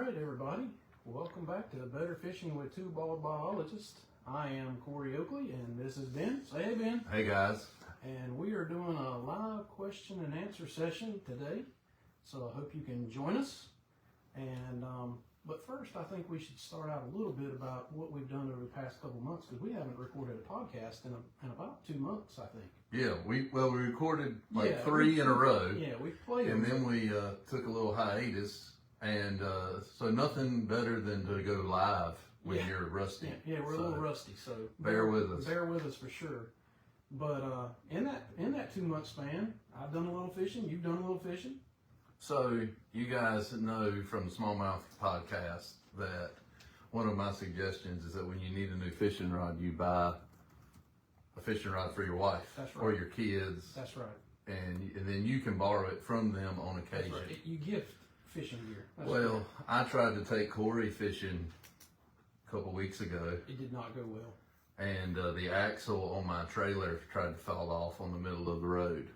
right, everybody. Welcome back to Better Fishing with Two Bald Biologists. I am Corey Oakley, and this is Ben. Say hey, Ben. Hey, guys. And we are doing a live question and answer session today, so I hope you can join us. And but first, I think we should start out a little bit about what we've done over the past couple months, because we haven't recorded a podcast in about 2 months, I think. Yeah, we recorded three in a row. Yeah, we played and them. then we took a little hiatus, and so nothing better than to go live when you're rusty. Yeah, we're a little rusty, so bear with us. Bear with us for sure. But in that 2 month span, I've done a little fishing. You've done a little fishing. So you guys know from the Smallmouth podcast that one of my suggestions is that when you need a new fishing rod, you buy a fishing rod for your wife. That's right. Or your kids. That's right. And then you can borrow it from them on occasion. That's right. You gift fishing gear. That's Well, right. I tried to take Corey fishing a couple weeks ago, It did not go well. and the axle on my trailer tried to fall off on the middle of the road.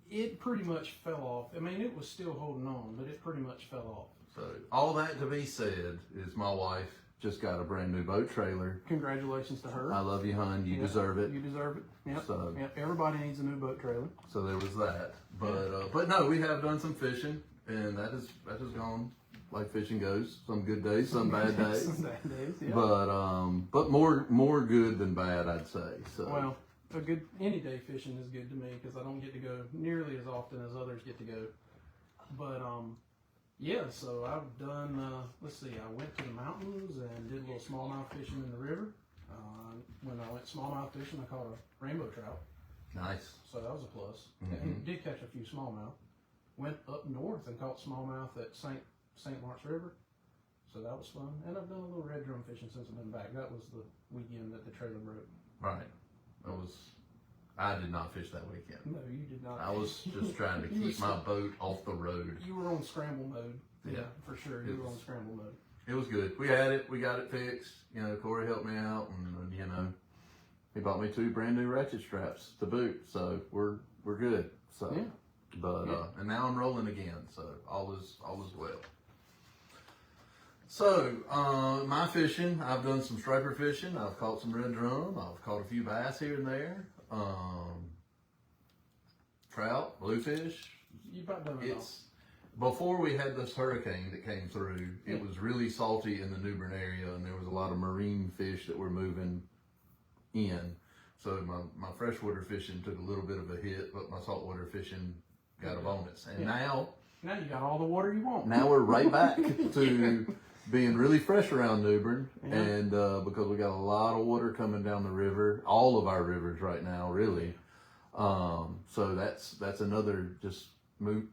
It pretty much fell off. I mean, it was still holding on, but it pretty much fell off. So all that to be said is my wife just got a brand new boat trailer. Congratulations to her. I love you, hon. You Yeah, deserve it. You deserve it. Yep. So- Yep. Everybody needs a new boat trailer. So there was that. But no, we have done some fishing, and that has gone like fishing goes. Some good days, some bad days. Some bad days. Yeah. But more good than bad, I'd say. So Well, a good any day fishing is good to me because I don't get to go nearly as often as others get to go. But yeah, so I've done. Let's see, I went to the mountains and did a little smallmouth fishing in the river. When I went smallmouth fishing, I caught a rainbow trout, nice. so that was a plus. Mhm. And did catch a few smallmouth. Went up north and caught smallmouth at St. Mark's River, so that was fun. And I've done a little red drum fishing since I've been back. That was the weekend that the trailer broke. Right. I did not fish that weekend. No, you did not. I was just trying to You keep were my boat off the road. You were on scramble mode. Yeah. For sure. You were on scramble mode. It was good. We had it. We got it fixed. You know, Corey helped me out, and you know, he bought me 2 brand new ratchet straps to boot. So we're good. So, Yeah. but Yeah. and now I'm rolling again. So all is well. So my fishing, I've done some striper fishing. I've caught some red drum. I've caught a few bass here and there. Trout, bluefish. You've about done it all. It's before we had this hurricane that came through. It was really salty in the New Bern area, and there was a lot of marine fish that were moving in. So my freshwater fishing took a little bit of a hit, but my saltwater fishing got a bonus. And Now you got all the water you want. now we're right back to being really fresh around New Bern, Yeah. and because we got a lot of water coming down the river, all of our rivers right now, really. So that's another just move.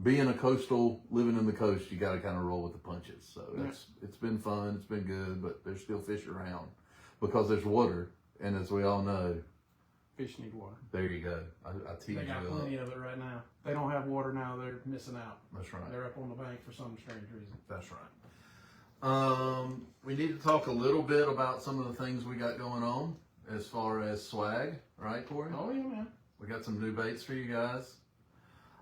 Being a coastal, living in the coast, you got to kind of roll with the punches. So it's been fun, it's been good, but there's still fish around because there's water, and as we all know, Fish need water. there you go. I teased They got you plenty up. of it right now. They don't have water now. They're missing out. That's right. They're up on the bank for some strange reason. That's right. We need to talk a little bit about some of the things we got going on as far as swag, right, Corey? Oh yeah, man. We got some new baits for you guys.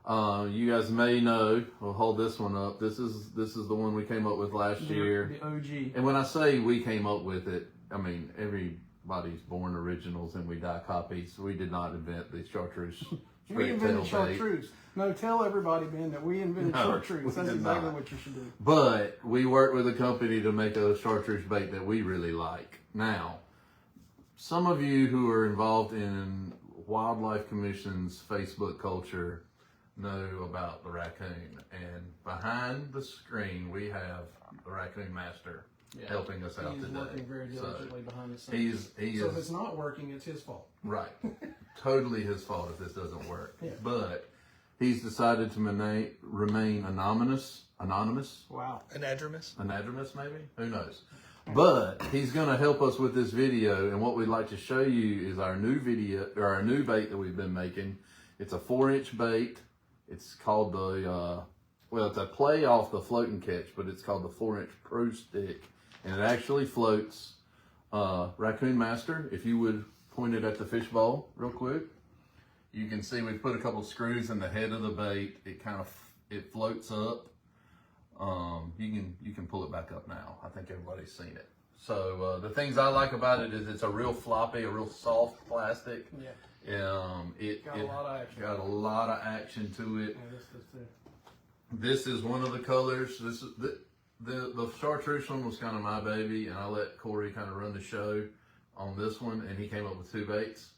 You guys may know. We'll hold this one up. This is the one we came up with last year. The OG. And when I say we came up with it, I mean everybody's born originals and we die copies. We did not invent the chartreuse We straight invented tail bait. chartreuse. No, tell everybody, Ben, that we invented No, chartreuse. we That's did exactly not. what you should do. But we worked with a company to make a chartreuse bait that we really like. Now, some of you who are involved in Wildlife Commission's Facebook culture know about the raccoon. And behind the screen, we have the Raccoon Master helping us out He's today. working very diligently behind the scenes. He So if is it's not working, it's his fault. right. Totally his fault if this doesn't work. Yeah. But he's decided to remain anonymous. Wow. Anadromous, maybe? Who knows? But he's going to help us with this video, and what we'd like to show you is our new video, or our new bait that we've been making. It's a 4-inch bait. It's called the, it's a play off the float and catch, but it's called the 4-inch Pro Stick, and it actually floats. Raccoon Master, if you would point it at the fish bowl real quick. You can see we've put a couple screws in the head of the bait. It floats up. You can pull it back up now. I think everybody's seen it. So the things I like about it is it's a real floppy, a real soft plastic. Yeah. It Got a lot of action. got a lot of action to it. Yeah, this does too. This is one of the colors. This is the chartreuse one was kind of my baby, and I let Corey kind of run the show on this one, and he came up with 2 baits.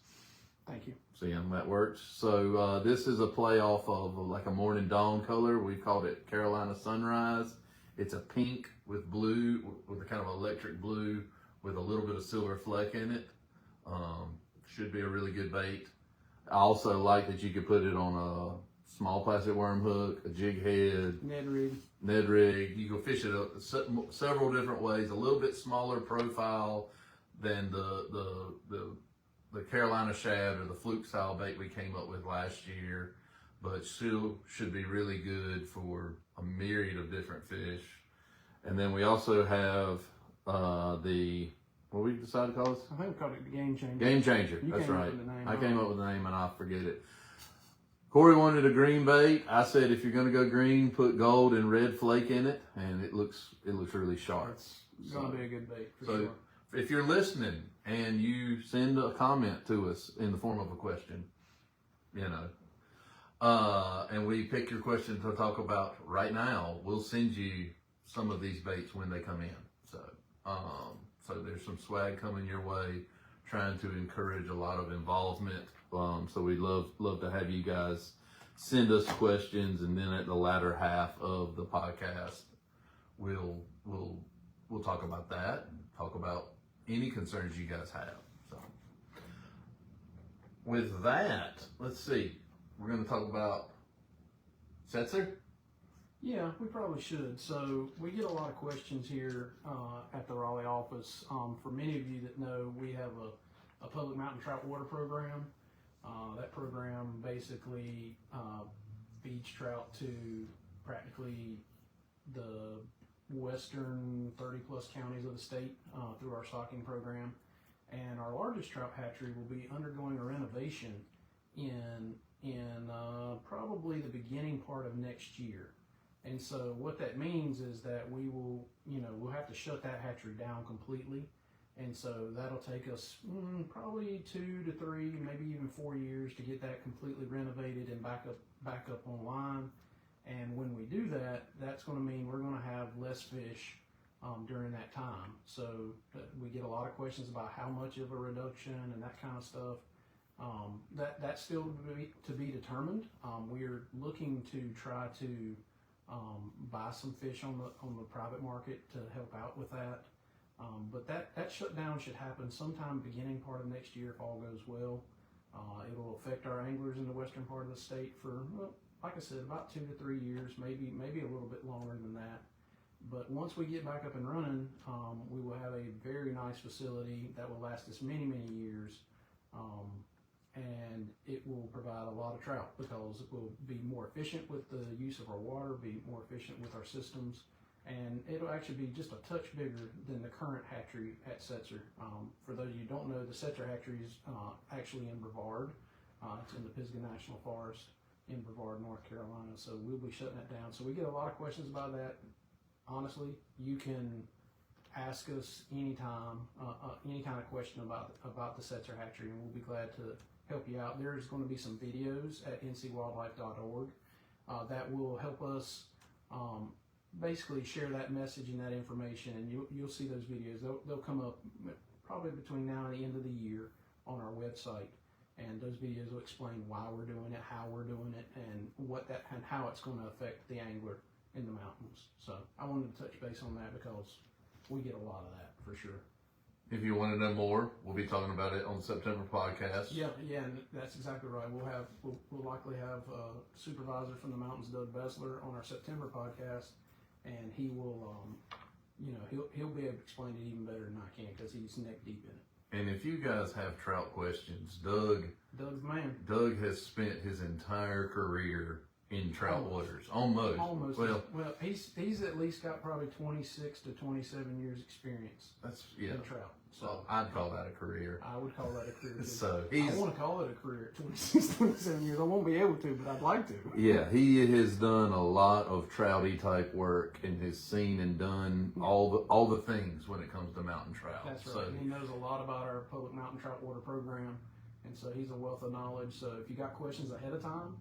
Thank you. So yeah, that works. So this is a play off of like a morning dawn color. We called it Carolina Sunrise. It's a pink with blue, with a kind of electric blue with a little bit of silver fleck in it. Should be a really good bait. I also like that you could put it on a small plastic worm hook, a jig head, Ned rig. You can fish it several different ways. A little bit smaller profile than the Carolina shad or the fluke style bait we came up with last year, but still should be really good for a myriad of different fish. And then we also have what we decided to call this? I think we called it the Game Changer. Game Changer. You That's came up right. with the name. I came up with the name and I forget it. Corey wanted a green bait. I said if you're going to go green, put gold and red flake in it, and it looks really sharp. It's going to be a good bait for So sure. if you're listening and you send a comment to us in the form of a question, and we pick your question to talk about right now, we'll send you some of these baits when they come in. So there's some swag coming your way, trying to encourage a lot of involvement. So we'd love to have you guys send us questions, and then at the latter half of the podcast, we'll talk about that, and talk about any concerns you guys have. So with that, let's see. We're going to talk about Setzer. Yeah, we probably should. So we get a lot of questions here at the Raleigh office. For many of you that know, we have a public mountain trout water program. That program basically feeds trout to practically the western 30 plus counties of the state through our stocking program. And our largest trout hatchery will be undergoing a renovation in probably the beginning part of next year. And so what that means is that we will, we'll have to shut that hatchery down completely. And so that'll take us probably 2 to 3, maybe even 4 years to get that completely renovated and back up online. And when we do that, that's going to mean we're going to have less fish during that time. So we get a lot of questions about how much of a reduction and that kind of stuff. That's still to be determined. We're looking to try to buy some fish on the private market to help out with that. But that shutdown should happen sometime beginning part of next year if all goes well. It'll affect our anglers in the western part of the state for, well, like I said, about 2 to 3 years, maybe a little bit longer than that. But once we get back up and running, we will have a very nice facility that will last us many, many years. And it will provide a lot of trout because it will be more efficient with the use of our water, be more efficient with our systems. And it'll actually be just a touch bigger than the current hatchery at Setzer. For those of you who don't know, the Setzer hatchery is actually in Brevard. It's in the Pisgah National Forest in Brevard, North Carolina. So we'll be shutting that down. So we get a lot of questions about that. Honestly, you can ask us anytime, any kind of question about the Setzer hatchery, and we'll be glad to help you out. There's going to be some videos at ncwildlife.org that will help us basically share that message and that information, and you'll see those videos. They'll come up probably between now and the end of the year on our website, and those videos will explain why we're doing it, how we're doing it, and how it's going to affect the angler in the mountains. So I wanted to touch base on that because we get a lot of that for sure. If you want to know more, we'll be talking about it on the September podcast. Yeah, and that's exactly right. We'll likely have a supervisor from the mountains, Doug Bessler, on our September podcast, and he will, he'll be able to explain it even better than I can because he's neck deep in it. And if you guys have trout questions, Doug's the man. Doug has spent his entire career in trout waters on most. Almost. Well, he's at least got probably 26 to 27 years experience that's in trout. So I'd call that a career. I would call that a career too. So I want to call it a career at 26, 27 years. I won't be able to, but I'd like to. Yeah, he has done a lot of trouty type work and has seen and done all the things when it comes to mountain trout. That's right. So, And he knows a lot about our public mountain trout water program, and so he's a wealth of knowledge. So if you got questions ahead of time,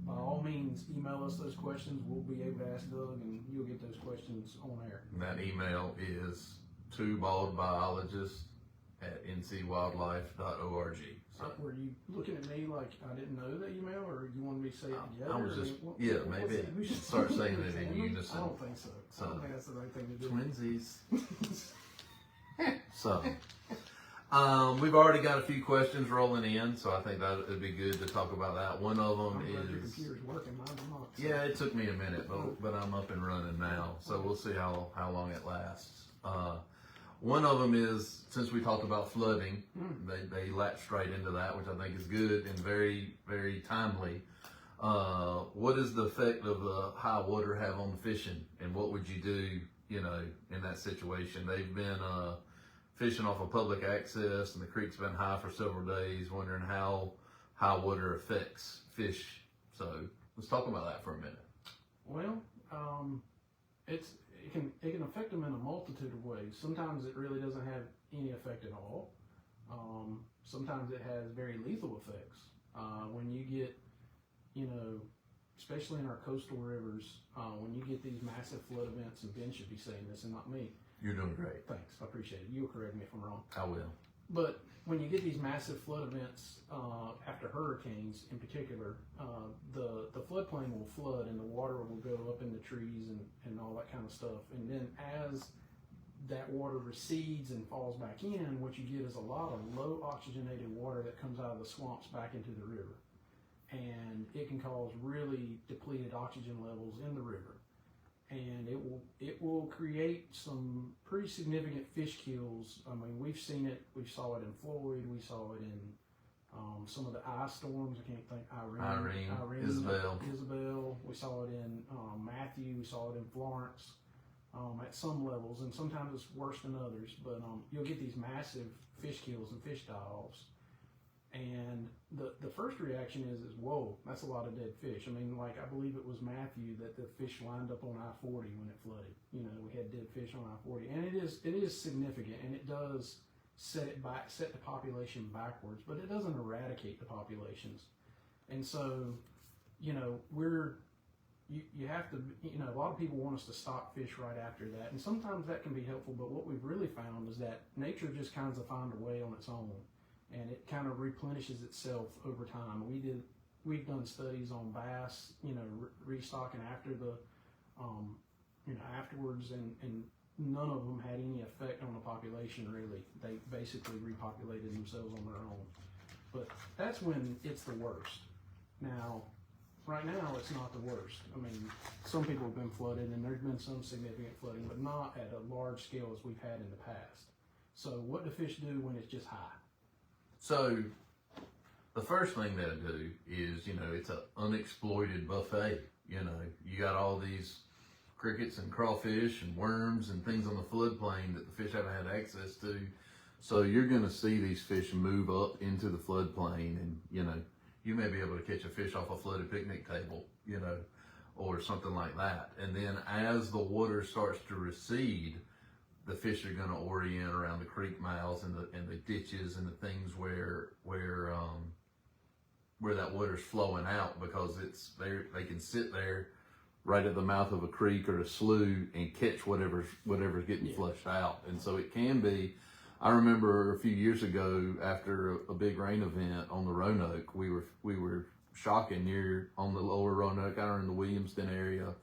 by all means, email us those questions. We'll be able to ask Doug, and you'll get those questions on air. that email is twobaldbiologist@ncwildlife.org. So Were you looking at me like I didn't know that email, or you wanted me to say it together? I was just, What maybe was it? We should start saying it in unison. I don't think so. I don't think that's the right thing to do. Twinsies. So, we've already got a few questions rolling in, so I think that would be good to talk about that. One of them I'm glad your is, computer's working. Mine's not. So. yeah, it took me a minute, but I'm up and running now, so we'll see how long it lasts. One of them is, since we talked about flooding, they latched right into that, which I think is good and very, very timely. What does the effect of the high water have on fishing, and what would you do, in that situation? They've been fishing off of public access, and the creek's been high for several days, wondering how high water affects fish. So let's talk about that for a minute. Well, it can affect them in a multitude of ways. Sometimes it really doesn't have any effect at all. Sometimes it has very lethal effects. When you get, especially in our coastal rivers, when you get these massive flood events, and Ben should be saying this and not me. You're doing great. Thanks, I appreciate it. You'll correct me if I'm wrong. I will. But when you get these massive flood events, after hurricanes in particular, the floodplain will flood and the water will go up in the trees and all that kind of stuff. And then as that water recedes and falls back in, what you get is a lot of low oxygenated water that comes out of the swamps back into the river. And it can cause really depleted oxygen levels in the river. And it will create some pretty significant fish kills. I mean, we've seen it. We saw it in Floyd. We saw it in some of the ice storms. I can't think. Irene, Isabel. We saw it in Matthew. We saw it in Florence at some levels, and sometimes it's worse than others. But you'll get these massive fish kills and fish die-offs. And the first reaction is whoa, that's a lot of dead fish. I mean, like, I believe it was Matthew that the fish lined up on I-40 when it flooded. We had dead fish on I-40, and it is significant, and it does set the population backwards, but it doesn't eradicate the populations. And so, you have to, a lot of people want us to stop fish right after that, and sometimes that can be helpful. But what we've really found is that nature just kind of finds a way on its own. And it kind of replenishes itself over time. We've done studies on bass, restocking after the, afterwards, and none of them had any effect on the population really. They basically repopulated themselves on their own. But that's when it's the worst. Now, right now it's not the worst. I mean, some people have been flooded, and there's been some significant flooding, but not at a large scale as we've had in the past. So what do fish do when it's just high? So, the first thing they'll do is, it's an unexploited buffet. You got all these crickets and crawfish and worms and things on the floodplain that the fish haven't had access to. So you're going to see these fish move up into the floodplain, and, you may be able to catch a fish off a flooded picnic table, or something like that. And then as the water starts to recede, the fish are going to orient around the creek mouths and the ditches and the things where that water's flowing out, because it's there. They can sit there right at the mouth of a creek or a slough and catch whatever's getting flushed out. And so it can be. I remember a few years ago, after a big rain event on the Roanoke, we were shocking on the lower Roanoke, out in the Williamston area,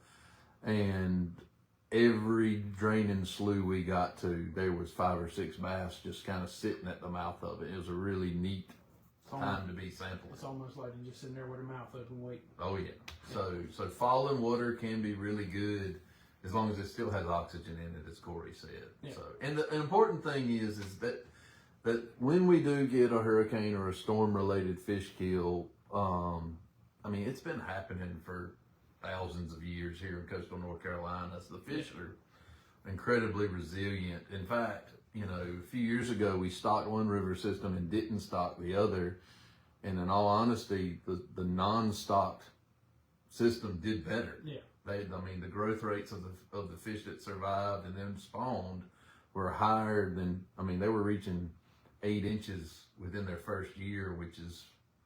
and every draining slough we got to, there was 5 or 6 bass just kind of sitting at the mouth of it. It was a really neat time to be sampled. It's almost like you're just sitting there with your mouth open waiting. Oh yeah. So falling water can be really good as long as it still has oxygen in it, as Corey said. Yeah. So, and the important thing is that when we do get a hurricane or a storm related fish kill, I mean, it's been happening for thousands of years here in coastal North Carolina. So the fish are incredibly resilient. In fact, you know, a few years ago we stocked one river system and didn't stock the other. And in all honesty, the non-stocked system did better. Yeah. I mean, the growth rates of the fish that survived and then spawned were higher than, I mean, they were reaching 8 inches within their first year, which is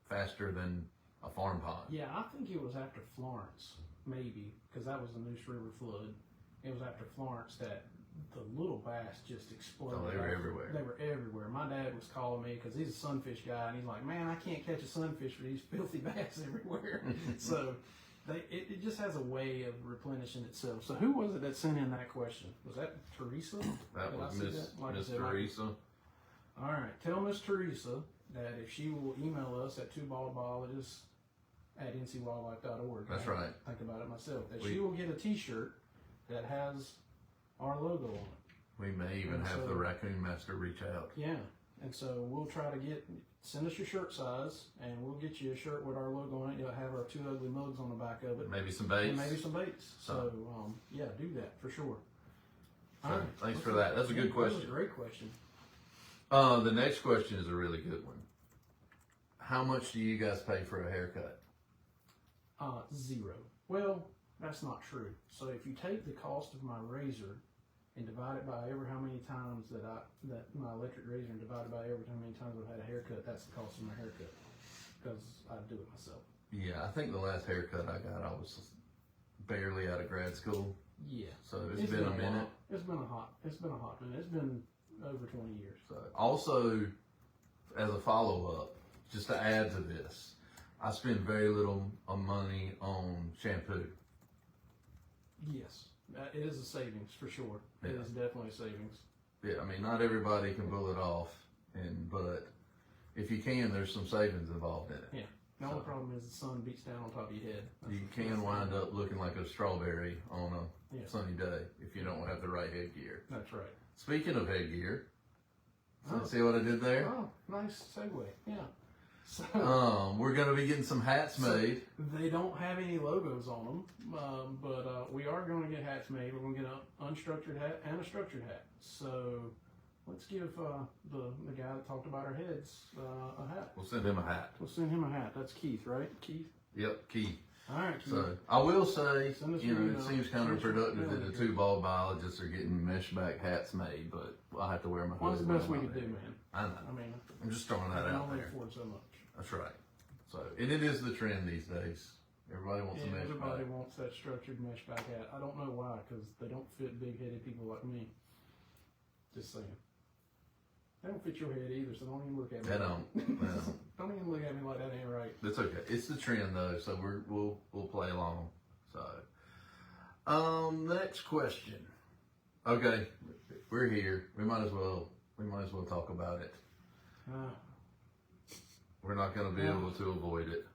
faster than a farm pond. Yeah, I think it was after Florence, maybe, because that was the Neuse River flood. It was after Florence that the little bass just exploded. Oh, they were everywhere. They were everywhere. My dad was calling me because he's a sunfish guy, and he's like, "Man, I can't catch a sunfish for these filthy bass everywhere." So it just has a way of replenishing itself. So who was it that sent in that question? Was that Teresa? That Did I was see Miss that? Like I Miss said, Teresa. All right, tell Miss Teresa that if she will email us at twobaldbiologists@ncwildlife.org. That's I right. Think about it myself. That she will get a T-shirt that has our logo on it. We may even And have so- the Raccoon Master reach out. Yeah, and so we'll try to send us your shirt size, and we'll get you a shirt with our logo on it. You'll have our 2 ugly mugs on the back of it, Maybe some and baits. maybe some baits. So yeah, do that for sure. So, All right, thanks for that. That's a good That was question. a great question. The next question is a really good one. How much do you guys pay for a haircut? 0. Well, that's not true. So if you take the cost of my razor and divide it by ever how many times that my electric razor and divide it by ever how many times I've had a haircut, that's the cost of my haircut. Because I do it myself. Yeah, I think the last haircut I got, I was barely out of grad school. Yeah. So it's been a minute. while. It's been a hot minute. It's been over 20 years. So also, as a follow-up, just to add to this, I spend very little money on shampoo. Yes. It is a savings for sure. It Yeah. is definitely a savings. Yeah, I mean, not everybody can pull it off, but if you can, there's some savings involved in it. Yeah. The only problem is the sun beats down on top of your head. You can wind up looking like a strawberry on a Yeah. sunny day if you don't have the right headgear. That's right. Speaking of headgear, Oh. see what I did there? Oh, nice segue. Yeah. So, We're going to be getting some hats made. they don't have any logos on them, but we are going to get hats made. We're going to get an unstructured hat and a structured hat. So let's give the guy that talked about our heads a hat. We'll send him a hat. We'll send him a hat. That's Keith, right? Keith? Yep, Keith. All right, Keith. So I will say, Send us you your know, it email. seems Send us your counterproductive email that the address. 2 bald biologists are getting mesh back hats made, but I'll have to wear my hood. Well, that's the when best I'm we out could do, there. man. I know. I mean, I'm just throwing I that can out only there. afford so much. That's right. So, and it is the trend these days. Everybody wants a Yeah, mesh everybody back. wants that structured mesh back hat. I don't know why, because they don't fit big-headed people like me. Just saying. They don't fit your head either, so don't even look at me. They don't. They don't. Don't even look at me like that ain't right. That's okay. It's the trend though, so we'll play along. So, next question. Okay, we're here. We might as well talk about it. We're not going to be able to avoid it.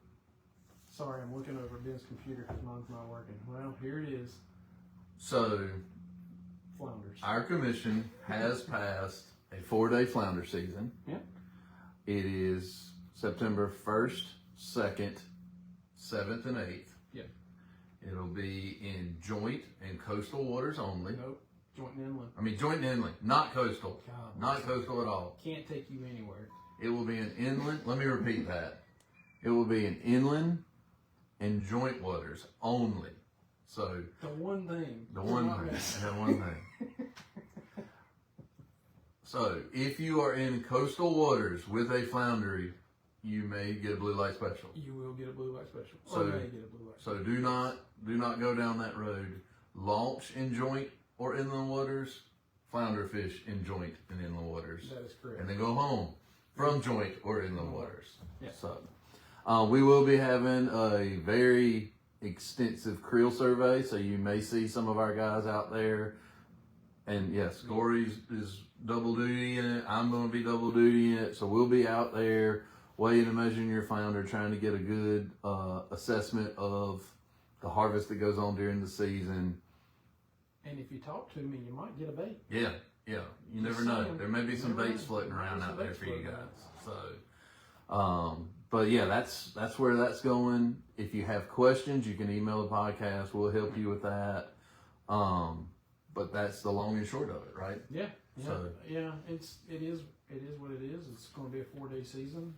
Sorry, I'm looking over Ben's computer because mine's not working. Well, here it is. So, Flounders. our commission has passed a 4-day flounder season. Yeah. It is September 1st, 2nd, 7th, and 8th. Yeah. It'll be in joint and coastal waters only. Nope. Joint and inland. I mean, joint and inland, not coastal. God, Not coastal at all. can't take you anywhere. It will be an inland, let me repeat that. It will be an inland and joint waters only. So, The one thing. the one thing, that one thing. So, if you are in coastal waters with a floundary, you may get a blue light special. You will get a blue light special. So- Or may get a blue light So do not go down that road. Launch in joint or inland waters, flounder fish in joint and inland waters. That is correct. And then go home from joint or inland waters. Yeah. So, we will be having a very extensive creel survey, so you may see some of our guys out there. And yes, Corey is double duty in it. I'm going to be double duty in it. So we'll be out there weighing and measuring your flounder, trying to get a good assessment of the harvest that goes on during the season. And if you talk to me, you might get a bait. Yeah. You never Just know. saying. There may be some Never baits know. floating There may be around some out there baits for you floating guys. So, But yeah, that's where that's going. If you have questions, you can email the podcast. We'll help you with that. But that's the long and short of it, right? Yeah. Yeah. So- yeah. It is what it is. It's going to be a 4-day season.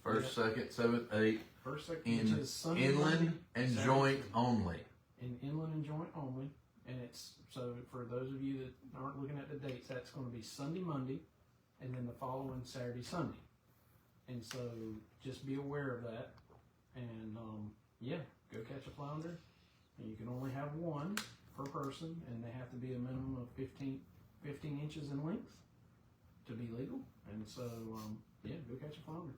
First, second, seventh, eighth, First, second, in which is Sunday, inland Monday, and Saturday, joint Sunday. only. In inland and joint only. And it's, so for those of you that aren't looking at the dates, that's going to be Sunday, Monday, and then the following Saturday, Sunday. And so just be aware of that. And yeah, go catch a flounder. And you can only have one per person, and they have to be a minimum of 15 inches in length to be legal. And so, yeah, go catch a flounder.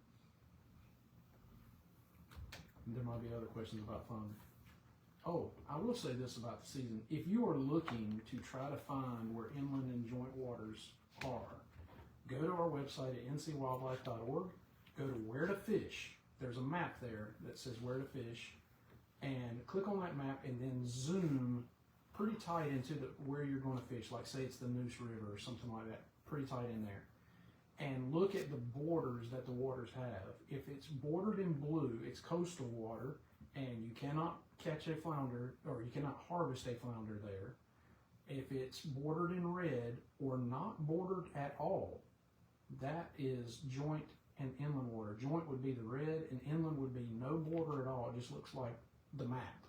There might be other questions about flounder. Oh, I will say this about the season. If you are looking to try to find where inland and joint waters are, go to our website at ncwildlife.org, go to where to fish. There's a map there that says where to fish, and click on that map and then zoom pretty tight into where you're going to fish. Like say it's the Neuse River or something like that, pretty tight in there. And look at the borders that the waters have. If it's bordered in blue, it's coastal water, and you cannot catch a flounder, or you cannot harvest a flounder there. If it's bordered in red or not bordered at all, that is joint and inland water. Joint would be the red, and inland would be no border at all. It just looks like the map.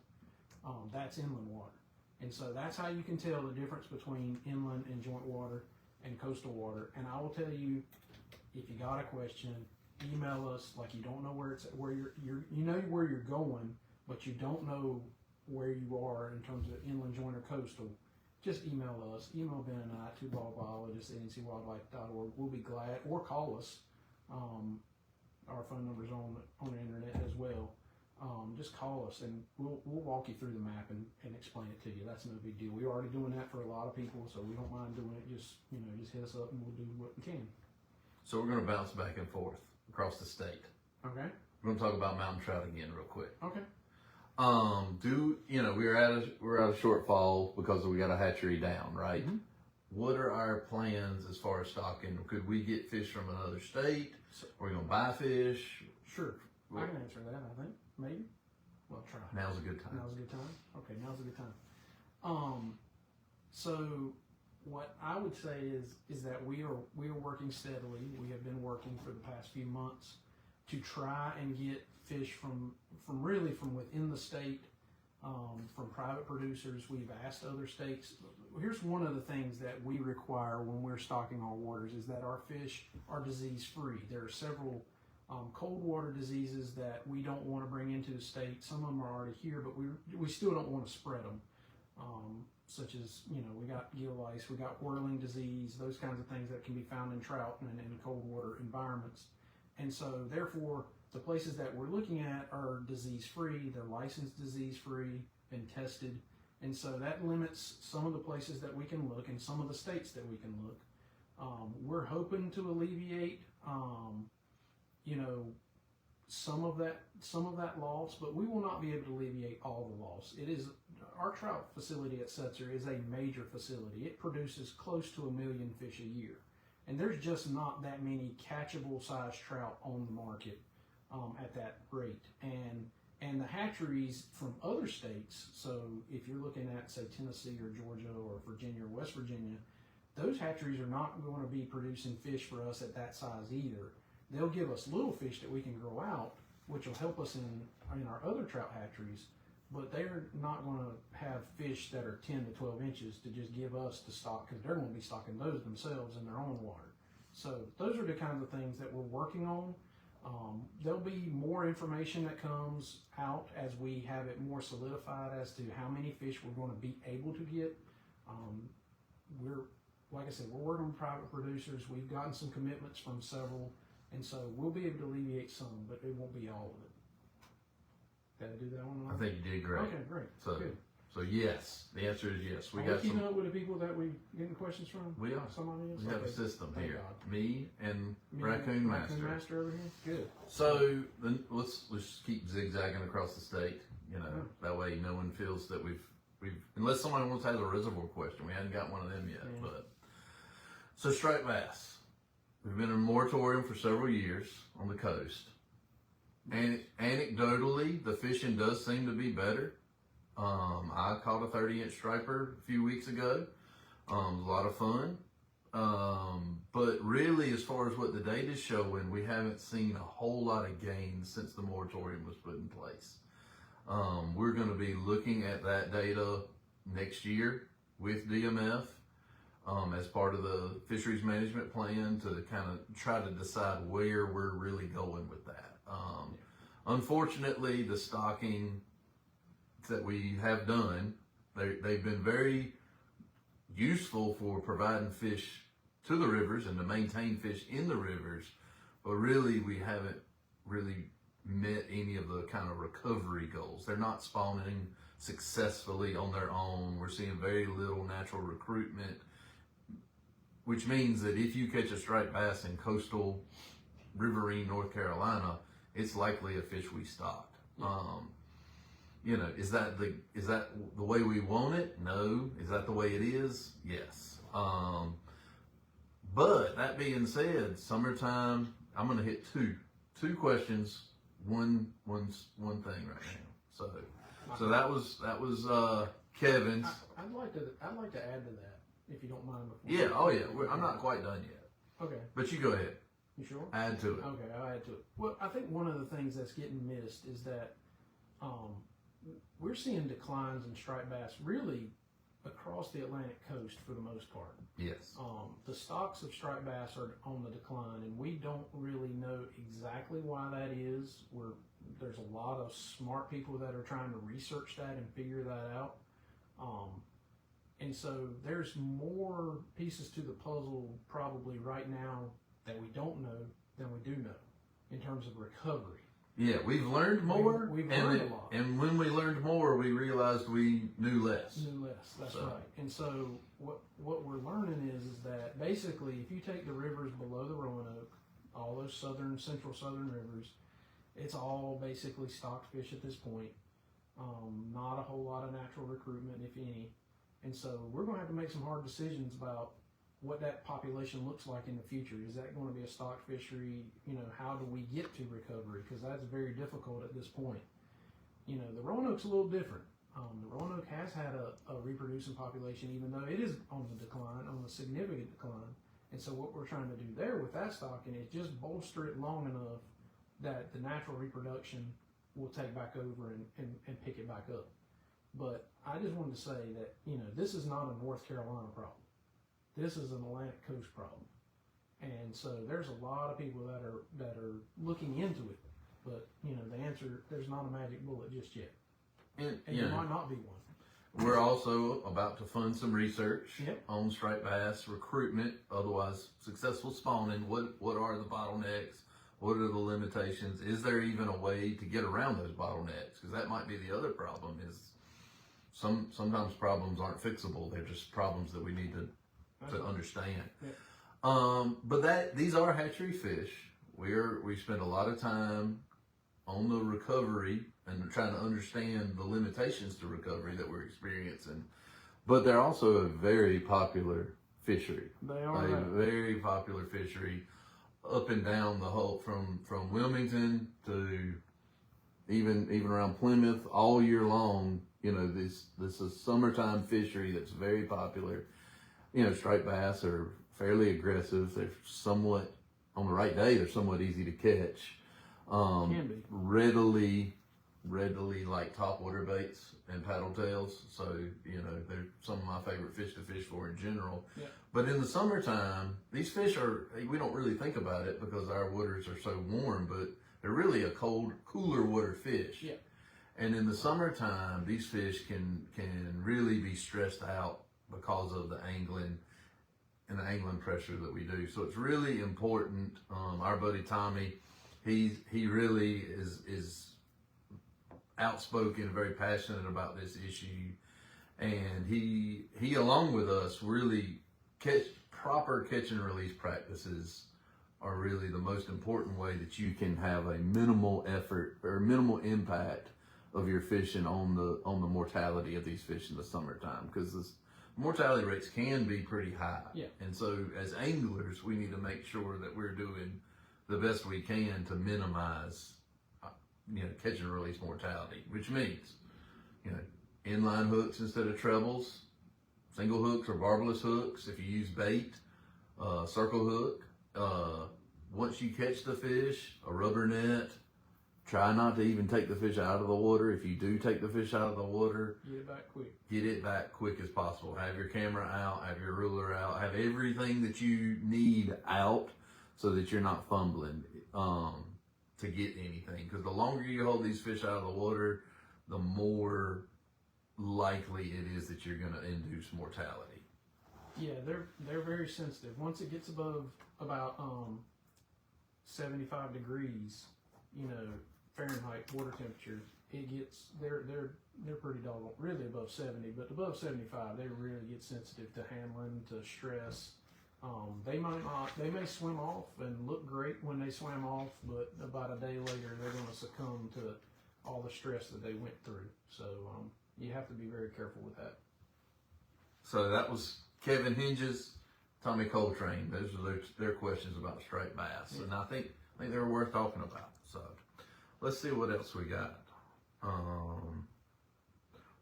That's inland water. And so that's how you can tell the difference between inland and joint water and coastal water. And I will tell you, if you got a question, email us. Like you don't know where it's where you know where you're going, but you don't know where you are in terms of inland, joint, or coastal. Just email us. Email Ben and I, two ball biologists at ncwildlife.org. We'll be glad, or call us. Our phone number's on the internet as well. Just call us and we'll walk you through the map and explain it to you. That's no big deal. We're already doing that for a lot of people, so we don't mind doing it. Just just hit us up and we'll do what we can. So we're going to bounce back and forth across the state. Okay. We're going to talk about mountain trout again real quick. Okay. We're at a shortfall because we got a hatchery down, right? Mm-hmm. What are our plans as far as stocking? Could we get fish from another state? Are we going to buy fish? Sure. I can answer that, I think. Maybe. Well, try. Now's a good time. Now's a good time? Okay, now's a good time. So what I would say is that we are working steadily. We have been working for the past few months to try and get fish from within the state, from private producers. We've asked other states. Here's one of the things that we require when we're stocking our waters is that our fish are disease free. There are several cold water diseases that we don't want to bring into the state. Some of them are already here, but we still don't want to spread them. Such as, we got gill lice, we got whirling disease, those kinds of things that can be found in trout and in cold water environments. And so therefore, the places that we're looking at are disease free, they're licensed disease free, been tested. And so that limits some of the places that we can look and some of the states that we can look. We're hoping to alleviate, some of that loss, but we will not be able to alleviate all the loss. Our trout facility at Setzer is a major facility. It produces close to 1 million fish a year. And there's just not that many catchable size trout on the market at that rate. And the hatcheries from other states, so if you're looking at, say, Tennessee or Georgia or Virginia or West Virginia, those hatcheries are not going to be producing fish for us at that size either. They'll give us little fish that we can grow out, which will help us in our other trout hatcheries, but they're not going to have fish that are 10 to 12 inches to just give us to stock, because they're going to be stocking those themselves in their own water. So those are the kinds of things that we're working on. There'll be more information that comes out as we have it more solidified as to how many fish we're going to be able to get. Like I said, we're working with private producers. We've gotten some commitments from several, and so we'll be able to alleviate some, but it won't be all of it. Did I do that one? I think you did great. Okay, great. So, good. So yes, the answer is yes. We Are got we keeping some. up with the people that we getting questions from? We are. Somebody else? We have a Okay. system Thank here. God. Me and Me Raccoon and Master. Raccoon Master over here. Good. So then let's keep zigzagging across the state. Yeah. That way no one feels that we've unless someone wants to have a reservoir question. We hadn't got one of them yet. Yeah. But so striped bass. We've been in a moratorium for several years on the coast. And anecdotally, the fishing does seem to be better. I caught a 30-inch striper a few weeks ago. It was a lot of fun. But really, as far as what the data is showing, we haven't seen a whole lot of gains since the moratorium was put in place. We're going to be looking at that data next year with DMF as part of the fisheries management plan to kind of try to decide where we're really going with that. Unfortunately, the stocking that we have done, they've been very useful for providing fish to the rivers and to maintain fish in the rivers, but really we haven't really met any of the kind of recovery goals. They're not spawning successfully on their own. We're seeing very little natural recruitment, which means that if you catch a striped bass in coastal riverine North Carolina, it's likely a fish we stocked. You know, is that the way we want it? No. Is that the way it is? Yes. But that being said, summertime, I'm going to hit two questions, one thing right now. So that was Kevin's. I'd like to add to that, if you don't mind. Yeah. Oh yeah. I'm not quite done yet. Okay. But you go ahead. You sure? Add to it. Okay, I'll add to it. Well, I think one of the things that's getting missed is that we're seeing declines in striped bass really across the Atlantic coast for the most part. Yes. The stocks of striped bass are on the decline, and we don't really know exactly why that is. There's a lot of smart people that are trying to research that and figure that out. And so there's more pieces to the puzzle probably right now that we don't know than we do know in terms of recovery. Yeah, we've learned more. We've learned a lot. And when we learned more, we realized we knew less. That's right. And so what we're learning is that basically if you take the rivers below the Roanoke, all those central southern rivers, it's all basically stocked fish at this point. Not a whole lot of natural recruitment, if any. And so we're going to have to make some hard decisions about what that population looks like in the future. Is that going to be a stock fishery? You know, how do we get to recovery? Because that's very difficult at this point. You know, the Roanoke's a little different. The Roanoke has had a reproducing population, even though it is on the decline, on a significant decline. And so what we're trying to do there with that stocking is just bolster it long enough that the natural reproduction will take back over and pick it back up. But I just wanted to say that, you know, this is not a North Carolina problem. This is an Atlantic coast problem. And so there's a lot of people that are looking into it. But, you know, the answer, there's not a magic bullet just yet. And there might not be one. We're also about to fund some research on striped bass recruitment, otherwise successful spawning. What are the bottlenecks? What are the limitations? Is there even a way to get around those bottlenecks? Because that might be the other problem is sometimes problems aren't fixable. They're just problems that we need to understand. Yeah. But these are hatchery fish. We spend a lot of time on the recovery and trying to understand the limitations to recovery that we're experiencing. But they're also a very popular fishery. They are a very popular fishery up and down the whole from Wilmington to even around Plymouth all year long. You know, this is a summertime fishery that's very popular. You know, striped bass are fairly aggressive. They're somewhat, on the right day, they're somewhat easy to catch. Can be. Readily like topwater baits and paddle tails. So, you know, they're some of my favorite fish to fish for in general. Yeah. But in the summertime, these fish we don't really think about it because our waters are so warm, but they're really a cooler water fish. Yeah. And in the summertime, these fish can really be stressed out because of the angling and the angling pressure that we do. So it's really important. Our buddy Tommy, he really is outspoken and very passionate about this issue. And he along with us really proper catch and release practices are really the most important way that you can have a minimal effort or minimal impact of your fishing on the mortality of these fish in the summertime, because the mortality rates can be pretty high. Yeah. And so as anglers, we need to make sure that we're doing the best we can to minimize catch and release mortality, which means, inline hooks instead of trebles, single hooks or barbless hooks. If you use bait, circle hook. Once you catch the fish, a rubber net. Try not to even take the fish out of the water. If you do take the fish out of the water, get it back quick as possible. Have your camera out, have your ruler out, have everything that you need out so that you're not fumbling to get anything. Because the longer you hold these fish out of the water, the more likely it is that you're going to induce mortality. Yeah, they're very sensitive. Once it gets above about 75 degrees, Fahrenheit water temperature, it gets they're pretty doggone really above 70, but above 75 they really get sensitive to handling, to stress. They may swim off and look great when they swam off, but about a day later they're going to succumb to all the stress that they went through. So you have to be very careful with that. So that was Kevin Hinges, Tommy Coltrane. Those are their questions about striped bass, and I think they were worth talking about. So let's see what else we got.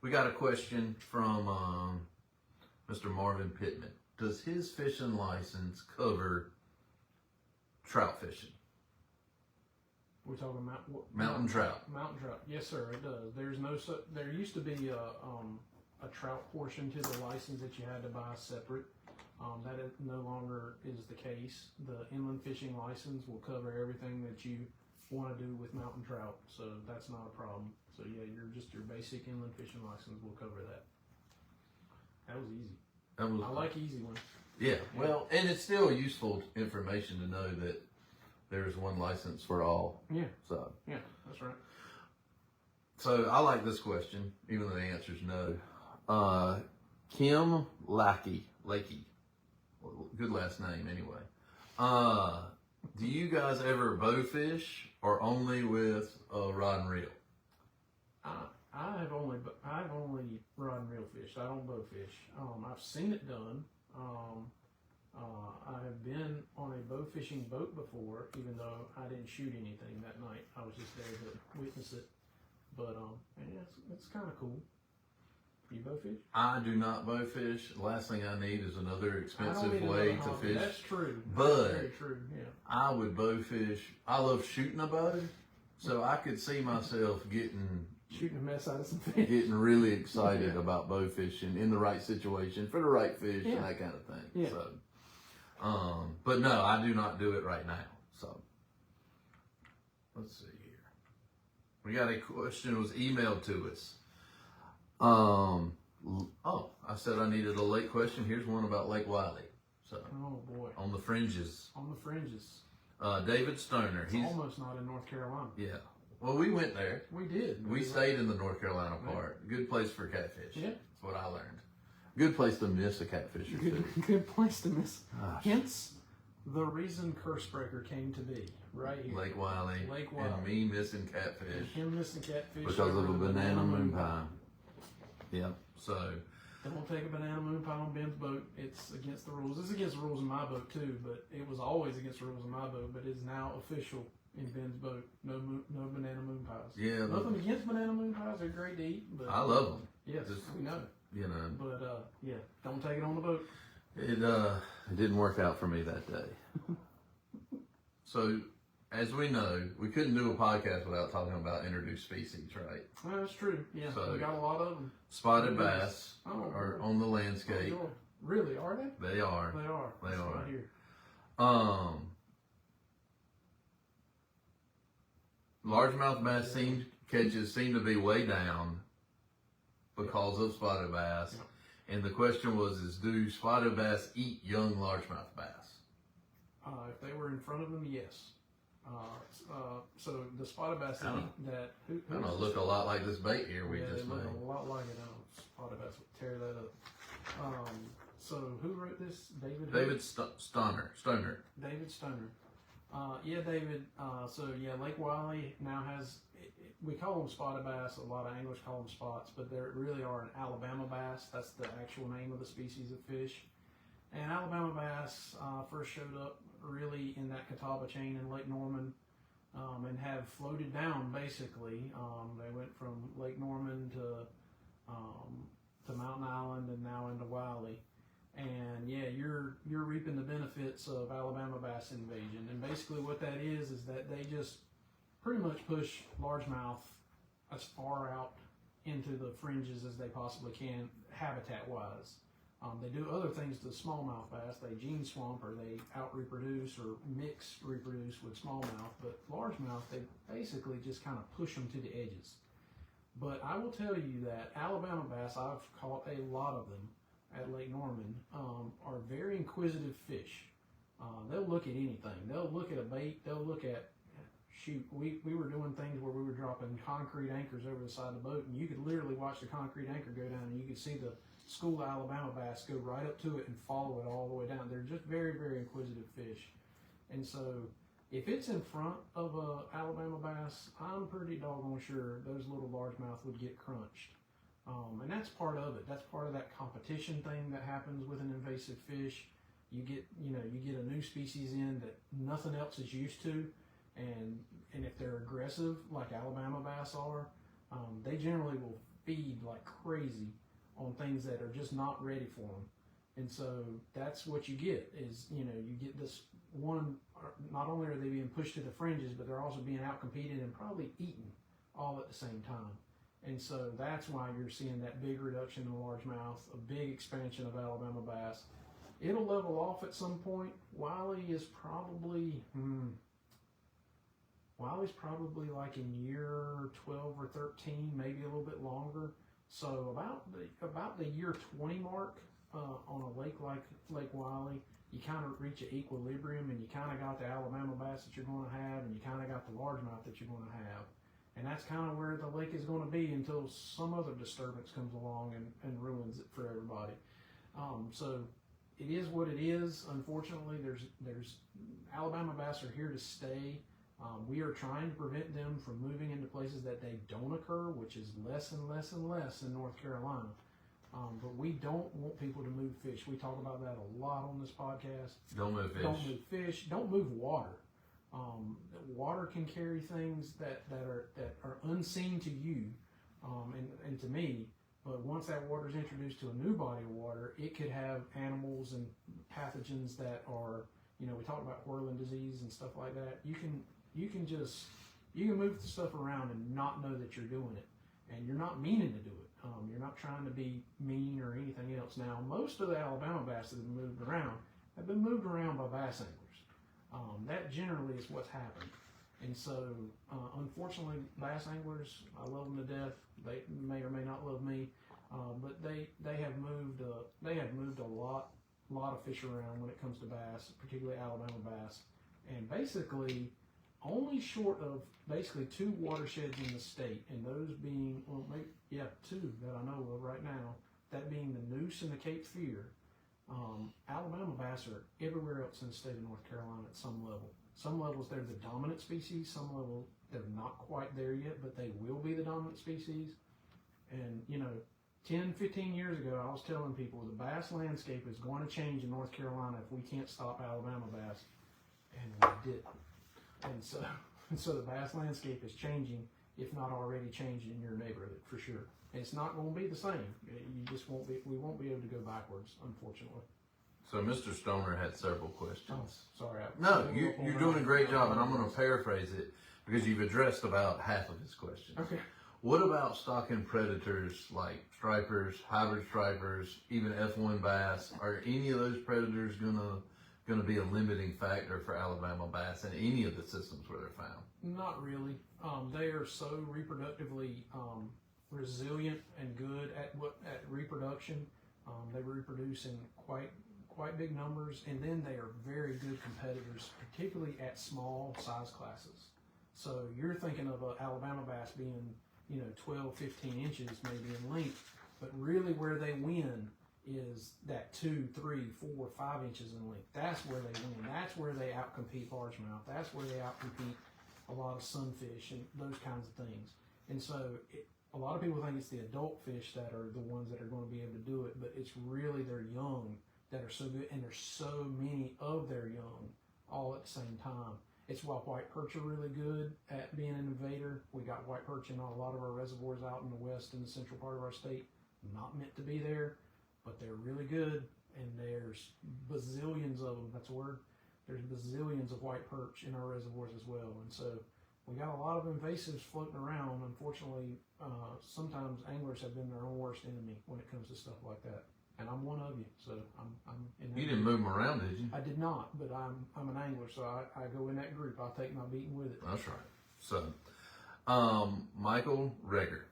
We got a question from Mr. Marvin Pittman. Does his fishing license cover trout fishing? We're talking mountain trout. Mountain trout. Yes, sir, it does. There used to be a trout portion to the license that you had to buy separate. That no longer is the case. The inland fishing license will cover everything that you want to do with mountain trout, so that's not a problem. So yeah, your basic inland fishing license will cover that. That was easy. I like easy ones. Yeah, well, and it's still useful information to know that there's one license for all. Yeah. So. Yeah, that's right. So I like this question, even though the answer is no. Kim Lakey, good last name anyway. Do you guys ever bow fish or only with a rod and reel? I've only rod and reel fished. I don't bow fish. I've seen it done. I have been on a bow fishing boat before, even though I didn't shoot anything that night. I was just there to witness it. But yeah, it's kind of cool. You bow fish? I do not bow fish. The last thing I need is another expensive way to fish. That's true. But that's very true. Yeah. I would bow fish. I love shooting a bow, so I could see myself shooting a mess out of some fish. Getting really excited about bow fishing in the right situation for the right fish and that kind of thing. Yeah. So, but no, I do not do it right now. So, let's see here. We got a question that was emailed to us. I said I needed a lake question. Here's one about Lake Wiley. So, oh boy, on the fringes. On the fringes. David Stoner. He's almost not in North Carolina. Yeah. Well, we went there. We did. We stayed in the North Carolina part. Good place for catfish. Yeah. That's what I learned. Good place to miss a catfish or two. Good place to miss. Hence, the reason Cursebreaker came to be. Right here. Lake Wiley. And me missing catfish. And him missing catfish. Because of a banana moon pie. Yeah. So. Don't take a banana moon pie on Ben's boat. It's against the rules. It's against the rules in my boat too, but it was always against the rules in my boat, but it's now official in Ben's boat. No banana moon pies. Yeah. Nothing against banana moon pies. They're great to eat. But I love them. Yes, we know. But yeah, don't take it on the boat. It didn't work out for me that day. So, as we know, we couldn't do a podcast without talking about introduced species, right? Well, that's true. Yeah, so, we got a lot of them. Spotted bass are on the landscape. Oh, really? Are they? They are. They are. They are. Right here. Largemouth bass catches seem to be way down because of spotted bass. Yeah. And the question was, do spotted bass eat young largemouth bass? If they were in front of them, yes. So the spotted bass that look a lot like this bait here we just made. They look a lot like it. Spotted bass would tear that up. So who wrote this? David Stoner. David Stoner. Yeah, David. So yeah, Lake Wiley now has. We call them spotted bass. A lot of anglers call them spots, but they really are an Alabama bass. That's the actual name of the species of fish. And Alabama bass first showed up really in that Catawba chain in Lake Norman and have floated down basically. They went from Lake Norman to Mountain Island and now into Wiley. And yeah, you're reaping the benefits of Alabama bass invasion. And basically what that is that they just pretty much push largemouth as far out into the fringes as they possibly can, habitat-wise. They do other things to smallmouth bass. They gene swamp, or they out-reproduce or reproduce with smallmouth. But largemouth, they basically just kind of push them to the edges. But I will tell you that Alabama bass, I've caught a lot of them at Lake Norman, are very inquisitive fish. They'll look at anything. They'll look at a bait. They'll look at, shoot, we were doing things where we were dropping concrete anchors over the side of the boat, and you could literally watch the concrete anchor go down, and you could see the school Alabama bass go right up to it and follow it all the way down. They're just very, very inquisitive fish. And so if it's in front of a Alabama bass, I'm pretty doggone sure those little largemouth would get crunched. And that's part of it. That's part of that competition thing that happens with an invasive fish. You get a new species in that nothing else is used to, and if they're aggressive like Alabama bass are, they generally will feed like crazy on things that are just not ready for them. And so that's what you get is, you get this one, not only are they being pushed to the fringes, but they're also being outcompeted and probably eaten all at the same time. And so that's why you're seeing that big reduction in largemouth, a big expansion of Alabama bass. It'll level off at some point. Wiley's probably like in year 12 or 13, maybe a little bit longer. So about the year 20 mark on a lake like Lake Wiley, you kind of reach an equilibrium, and you kind of got the Alabama bass that you're going to have, and you kind of got the largemouth that you're going to have. And that's kind of where the lake is going to be until some other disturbance comes along and ruins it for everybody. So it is what it is. Unfortunately, there's Alabama bass are here to stay. We are trying to prevent them from moving into places that they don't occur, which is less and less and less in North Carolina. But we don't want people to move fish. We talk about that a lot on this podcast. Don't move fish. Don't move fish. Don't move water. Water can carry things that are unseen to you and to me. But once that water is introduced to a new body of water, it could have animals and pathogens that are, we talk about whirling disease and stuff like that. You can move the stuff around and not know that you're doing it, and you're not meaning to do it. You're not trying to be mean or anything else. Now, most of the Alabama bass that have been moved around by bass anglers. That generally is what's happened. And so, unfortunately, bass anglers, I love them to death. They may or may not love me, but they have moved a lot of fish around when it comes to bass, particularly Alabama bass, and basically only short of basically 2 watersheds in the state, and those being, two that I know of right now, that being the Noose and the Cape Fear. Alabama bass are everywhere else in the state of North Carolina at some level. Some levels they're the dominant species, some levels they're not quite there yet, but they will be the dominant species. And 10, 15 years ago, I was telling people the bass landscape is going to change in North Carolina if we can't stop Alabama bass, and we didn't. And so the bass landscape is changing, if not already changing in your neighborhood for sure. And it's not going to be the same. We won't be able to go backwards, unfortunately. So Mr. Stoner had several questions. Oh, sorry. No, you're doing a great job, and I'm going to paraphrase it because you've addressed about half of his questions. Okay. What about stocking predators like stripers, hybrid stripers, even F1 bass? Are any of those predators going to be a limiting factor for Alabama bass in any of the systems where they're found? Not really. They are so reproductively resilient and good at reproduction. They reproduce in quite big numbers, and then they are very good competitors, particularly at small size classes. So you're thinking of an Alabama bass being 12, 15 inches maybe in length, but really where they win is that 2, 3, 4, 5 inches in length. That's where they win. That's where they outcompete largemouth. That's where they outcompete a lot of sunfish and those kinds of things. And so a lot of people think it's the adult fish that are the ones that are going to be able to do it, but it's really their young that are so good, and there's so many of their young all at the same time. It's why white perch are really good at being an invader. We got white perch in a lot of our reservoirs out in the west and the central part of our state. Not meant to be there, but they're really good, and there's bazillions of them. That's a word. There's bazillions of white perch in our reservoirs as well, and so we got a lot of invasives floating around. Unfortunately, sometimes anglers have been their own worst enemy when it comes to stuff like that. And I'm one of you, so I'm in that You didn't group. move them around, did you? I did not, but I'm an angler, so I go in that group. I'll take my beating with it. That's right. So, Michael Reger,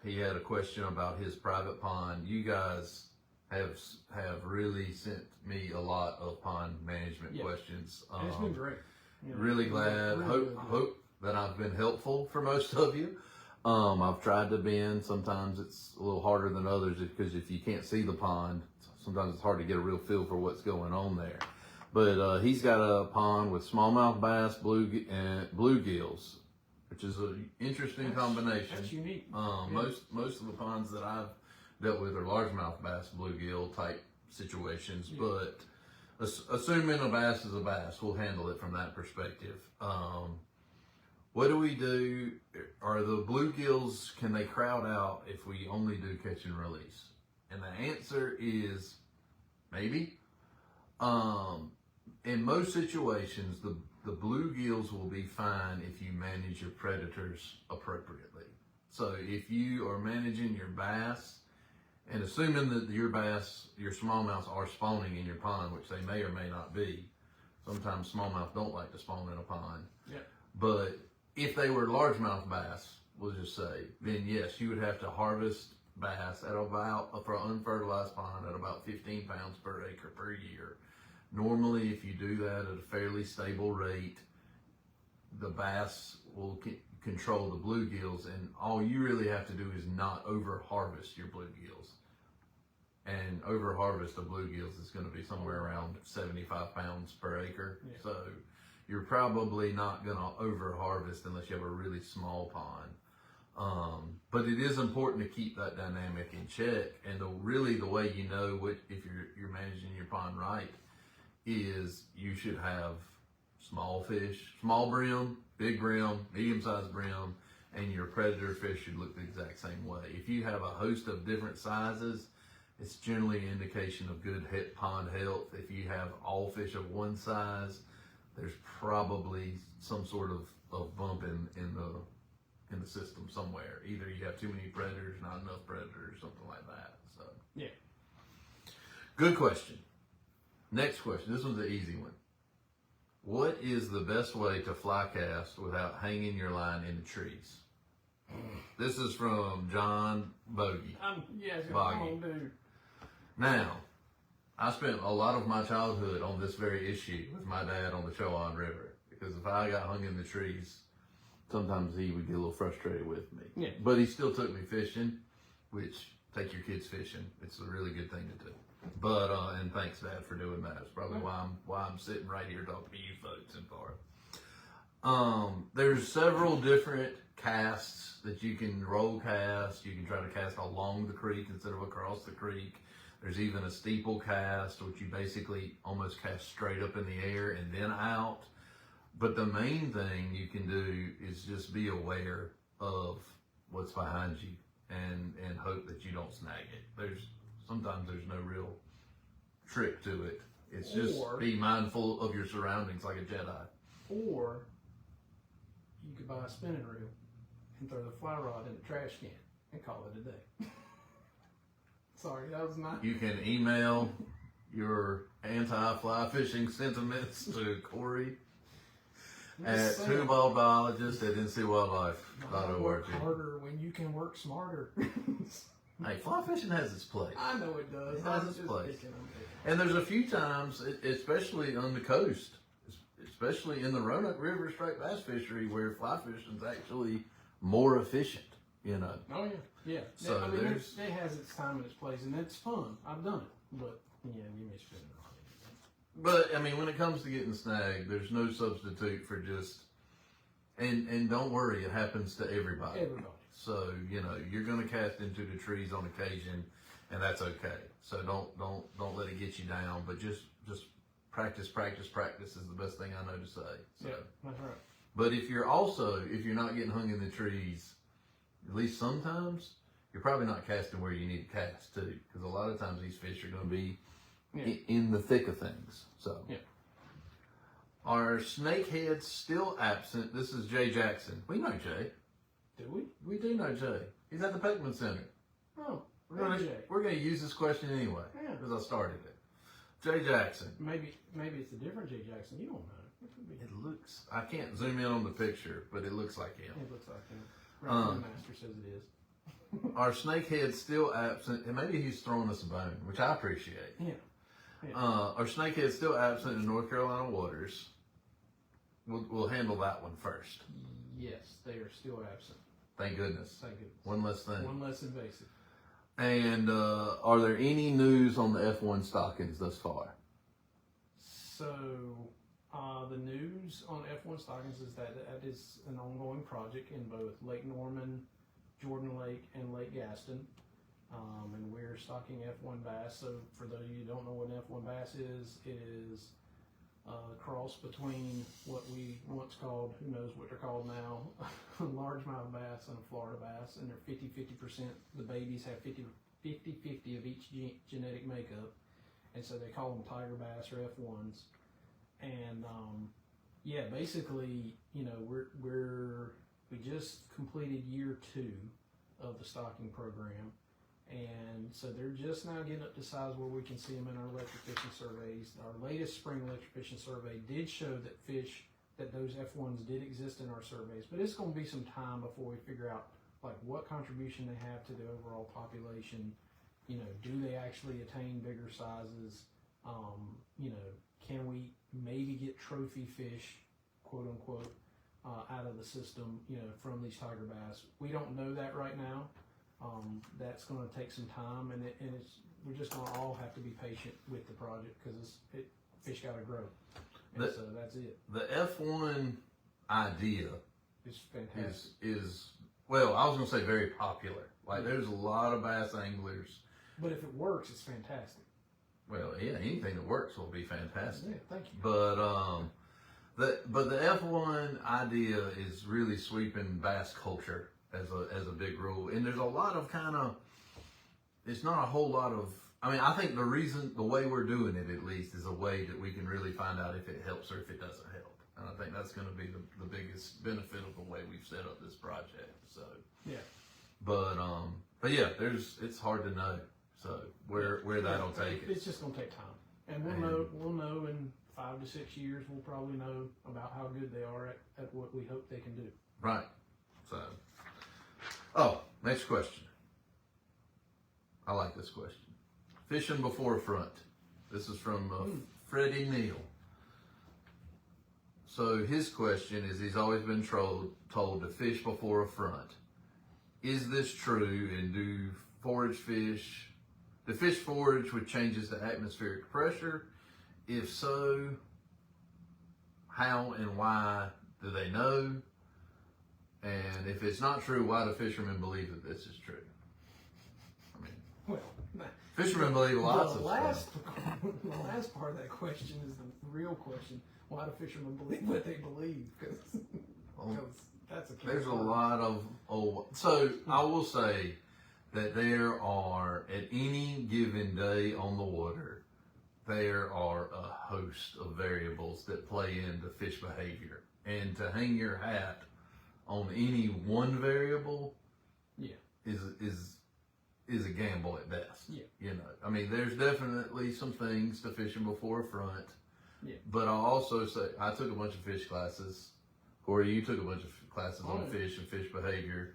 he had a question about his private pond. You guys have really sent me a lot of pond management Yeah. questions. And it's been great. You know, Really glad. really good. Hope that I've been helpful for most of you. I've tried to bend. Sometimes it's a little harder than others because if you can't see the pond, sometimes it's hard to get a real feel for what's going on there. But he's got a pond with smallmouth bass, bluegills, which is an interesting combination. That's unique. Yeah. Most of the ponds that I've dealt with are largemouth bass, bluegill type situations, Yeah. but assuming a bass is a bass, we'll handle it from that perspective. What do we do? Are the bluegills, can they crowd out if we only do catch and release? And the answer is maybe. In most situations, the bluegills will be fine if you manage your predators appropriately. So if you are managing your bass, and assuming that your bass, your smallmouths are spawning in your pond, which they may or may not be. Sometimes smallmouth don't like to spawn in a pond. Yeah. But if they were largemouth bass, we'll just say, then yes, you would have to harvest bass at about, for an unfertilized pond, at about 15 pounds per acre per year. Normally, if you do that at a fairly stable rate, the bass will control the bluegills, and all you really have to do is not over harvest your bluegills. And over harvest of bluegills is going to be somewhere around 75 pounds per acre. Yeah. So you're probably not going to over harvest unless you have a really small pond. But it is important to keep that dynamic in check. And really the way you know if you're managing your pond right is you should have small fish, small brim, big brim, medium-sized brim, and your predator fish should look the exact same way. If you have a host of different sizes, it's generally an indication of good pond health. If you have all fish of one size, there's probably some sort of bump in the system somewhere. Either you have too many predators, not enough predators, something like that. So Yeah. good question. Next question. This one's an easy one. What is the best way to fly cast without hanging your line in the trees? This is from John Bogey. Yes, Boggy. come on, dude. Now, I spent a lot of my childhood on this very issue with my dad on the Chowan River, because if I got hung in the trees, sometimes he would get a little frustrated with me. Yeah. But he still took me fishing, which, take your kids fishing. It's a really good thing to do. But, and thanks, Dad, for doing that. It's probably why I'm sitting right here talking to you folks in part. There's several different casts that you can roll cast. You can try to cast along the creek instead of across the creek. There's even a steeple cast, which you basically almost cast straight up in the air and then out. But the main thing you can do is just be aware of what's behind you and hope that you don't snag it. Sometimes there's no real trick to it. It's just be mindful of your surroundings like a Jedi. Or you could buy a spinning reel and throw the fly rod in the trash can and call it a day. Sorry, that was not. You can email your anti-fly fishing sentiments to Corey at twoballedbiologist@ncwildlife.org. Work harder when you can work smarter. Hey, fly fishing has its place. I know it does. It has I'm its just place. picking on it. And there's a few times, especially on the coast, especially in the Roanoke River striped bass fishery, where fly fishing is actually more efficient, you know. Oh yeah, yeah. So I mean, there's- it has its time and its place, and it's fun. I've done it, but yeah, you may spend it on it. But I mean, when it comes to getting snagged, there's no substitute for just, and don't worry, it happens to everybody. Everybody. So, you know, you're going to cast into the trees on occasion, and that's okay. So don't let it get you down, but just practice, practice, practice is the best thing I know to say. So. Yeah, that's right. But if you're not getting hung in the trees, at least sometimes, you're probably not casting where you need to cast too, because a lot of times these fish are going to be in the thick of things. So, are snakeheads still absent? This is Jay Jackson. We know Jay. Do we? We do know Jay. He's at the Peckman Center. Oh, We're gonna use this question anyway because I started it. Jay Jackson. Maybe it's a different Jay Jackson. You don't know. It could be. It looks. I can't zoom in on the picture, but it looks like him. It looks like him. Right, Master says it is. Are snakeheads still absent? And maybe he's throwing us a bone, which I appreciate. Yeah. Are snakeheads still absent in North Carolina waters? We'll handle that one first. Yes, they are still absent. Thank goodness. Thank goodness. One less thing. One less invasive. And are there any news on the F1 stockings thus far? So, the news on F1 stockings is that is an ongoing project in both Lake Norman, Jordan Lake, and Lake Gaston. And we're stocking F1 bass. So, for those of you who don't know what an F1 bass is, it is a cross between what we once called, who knows what they're called now, a largemouth bass and a Florida bass. And they're 50-50%. The babies have 50-50 of each genetic makeup. And so they call them tiger bass or F1s. And basically, we just completed year 2 of the stocking program, and so they're just now getting up to size where we can see them in our electric fishing surveys. Our latest spring electric fishing survey did show that those F1s did exist in our surveys, but it's going to be some time before we figure out like what contribution they have to the overall population. Do they actually attain bigger sizes? Can we maybe get trophy fish, quote unquote, out of the system, from these tiger bass? We don't know that right now. That's going to take some time, and we're just going to all have to be patient with the project because fish got to grow. And so that's it. The F1 idea It's fantastic. is well, I was going to say very popular. Like there's a lot of bass anglers. But if it works, it's fantastic. Well, yeah, anything that works will be fantastic. Yeah, thank you. But the F1 idea is really sweeping bass culture as a big rule, and there's a lot of it's not a whole lot of. I mean, I think the way we're doing it at least is a way that we can really find out if it helps or if it doesn't help, and I think that's going to be the biggest benefit of the way we've set up this project. So yeah, but yeah, it's hard to know. So where that'll take us. It's just going to take time, and we'll know in 5 to 6 years. We'll probably know about how good they are at what we hope they can do. Right. So, next question. I like this question. Fishing before a front. This is from Freddie Neal. So his question is, he's always been told to fish before a front. Is this true? And do fish forage with changes to atmospheric pressure? If so, how and why do they know? And if it's not true, why do fishermen believe that this is true? I mean, fishermen believe lots of stuff. The last part of that question is the real question. Why do fishermen believe what they believe? Because that's a key There's a part. lot of so I will say that there are, at any given day on the water, there are a host of variables that play into fish behavior. And to hang your hat on any one variable is a gamble at best. Yeah. I mean, there's definitely some things to fishing before a front. Yeah. But I'll also say, I took a bunch of fish classes. Corey, you took a bunch of classes on fish and fish behavior.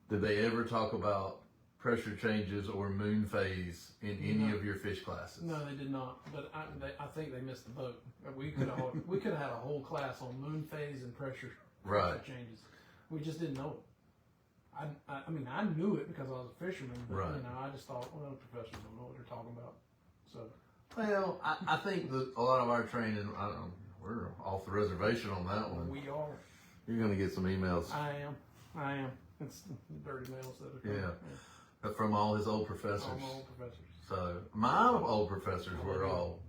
Did they ever talk about pressure changes or moon phase in any of your fish classes? No, they did not. But I think they missed the boat. We could have had a whole class on moon phase and pressure changes. We just didn't know it. I mean, I knew it because I was a fisherman, but I just thought, well, professors don't know what they're talking about. So, well, I think that a lot of our training, I don't know, we're off the reservation on that one. we are. You're going to get some emails. I am. It's dirty mails that are coming. From all his old professors. All my old professors. So my old professors were all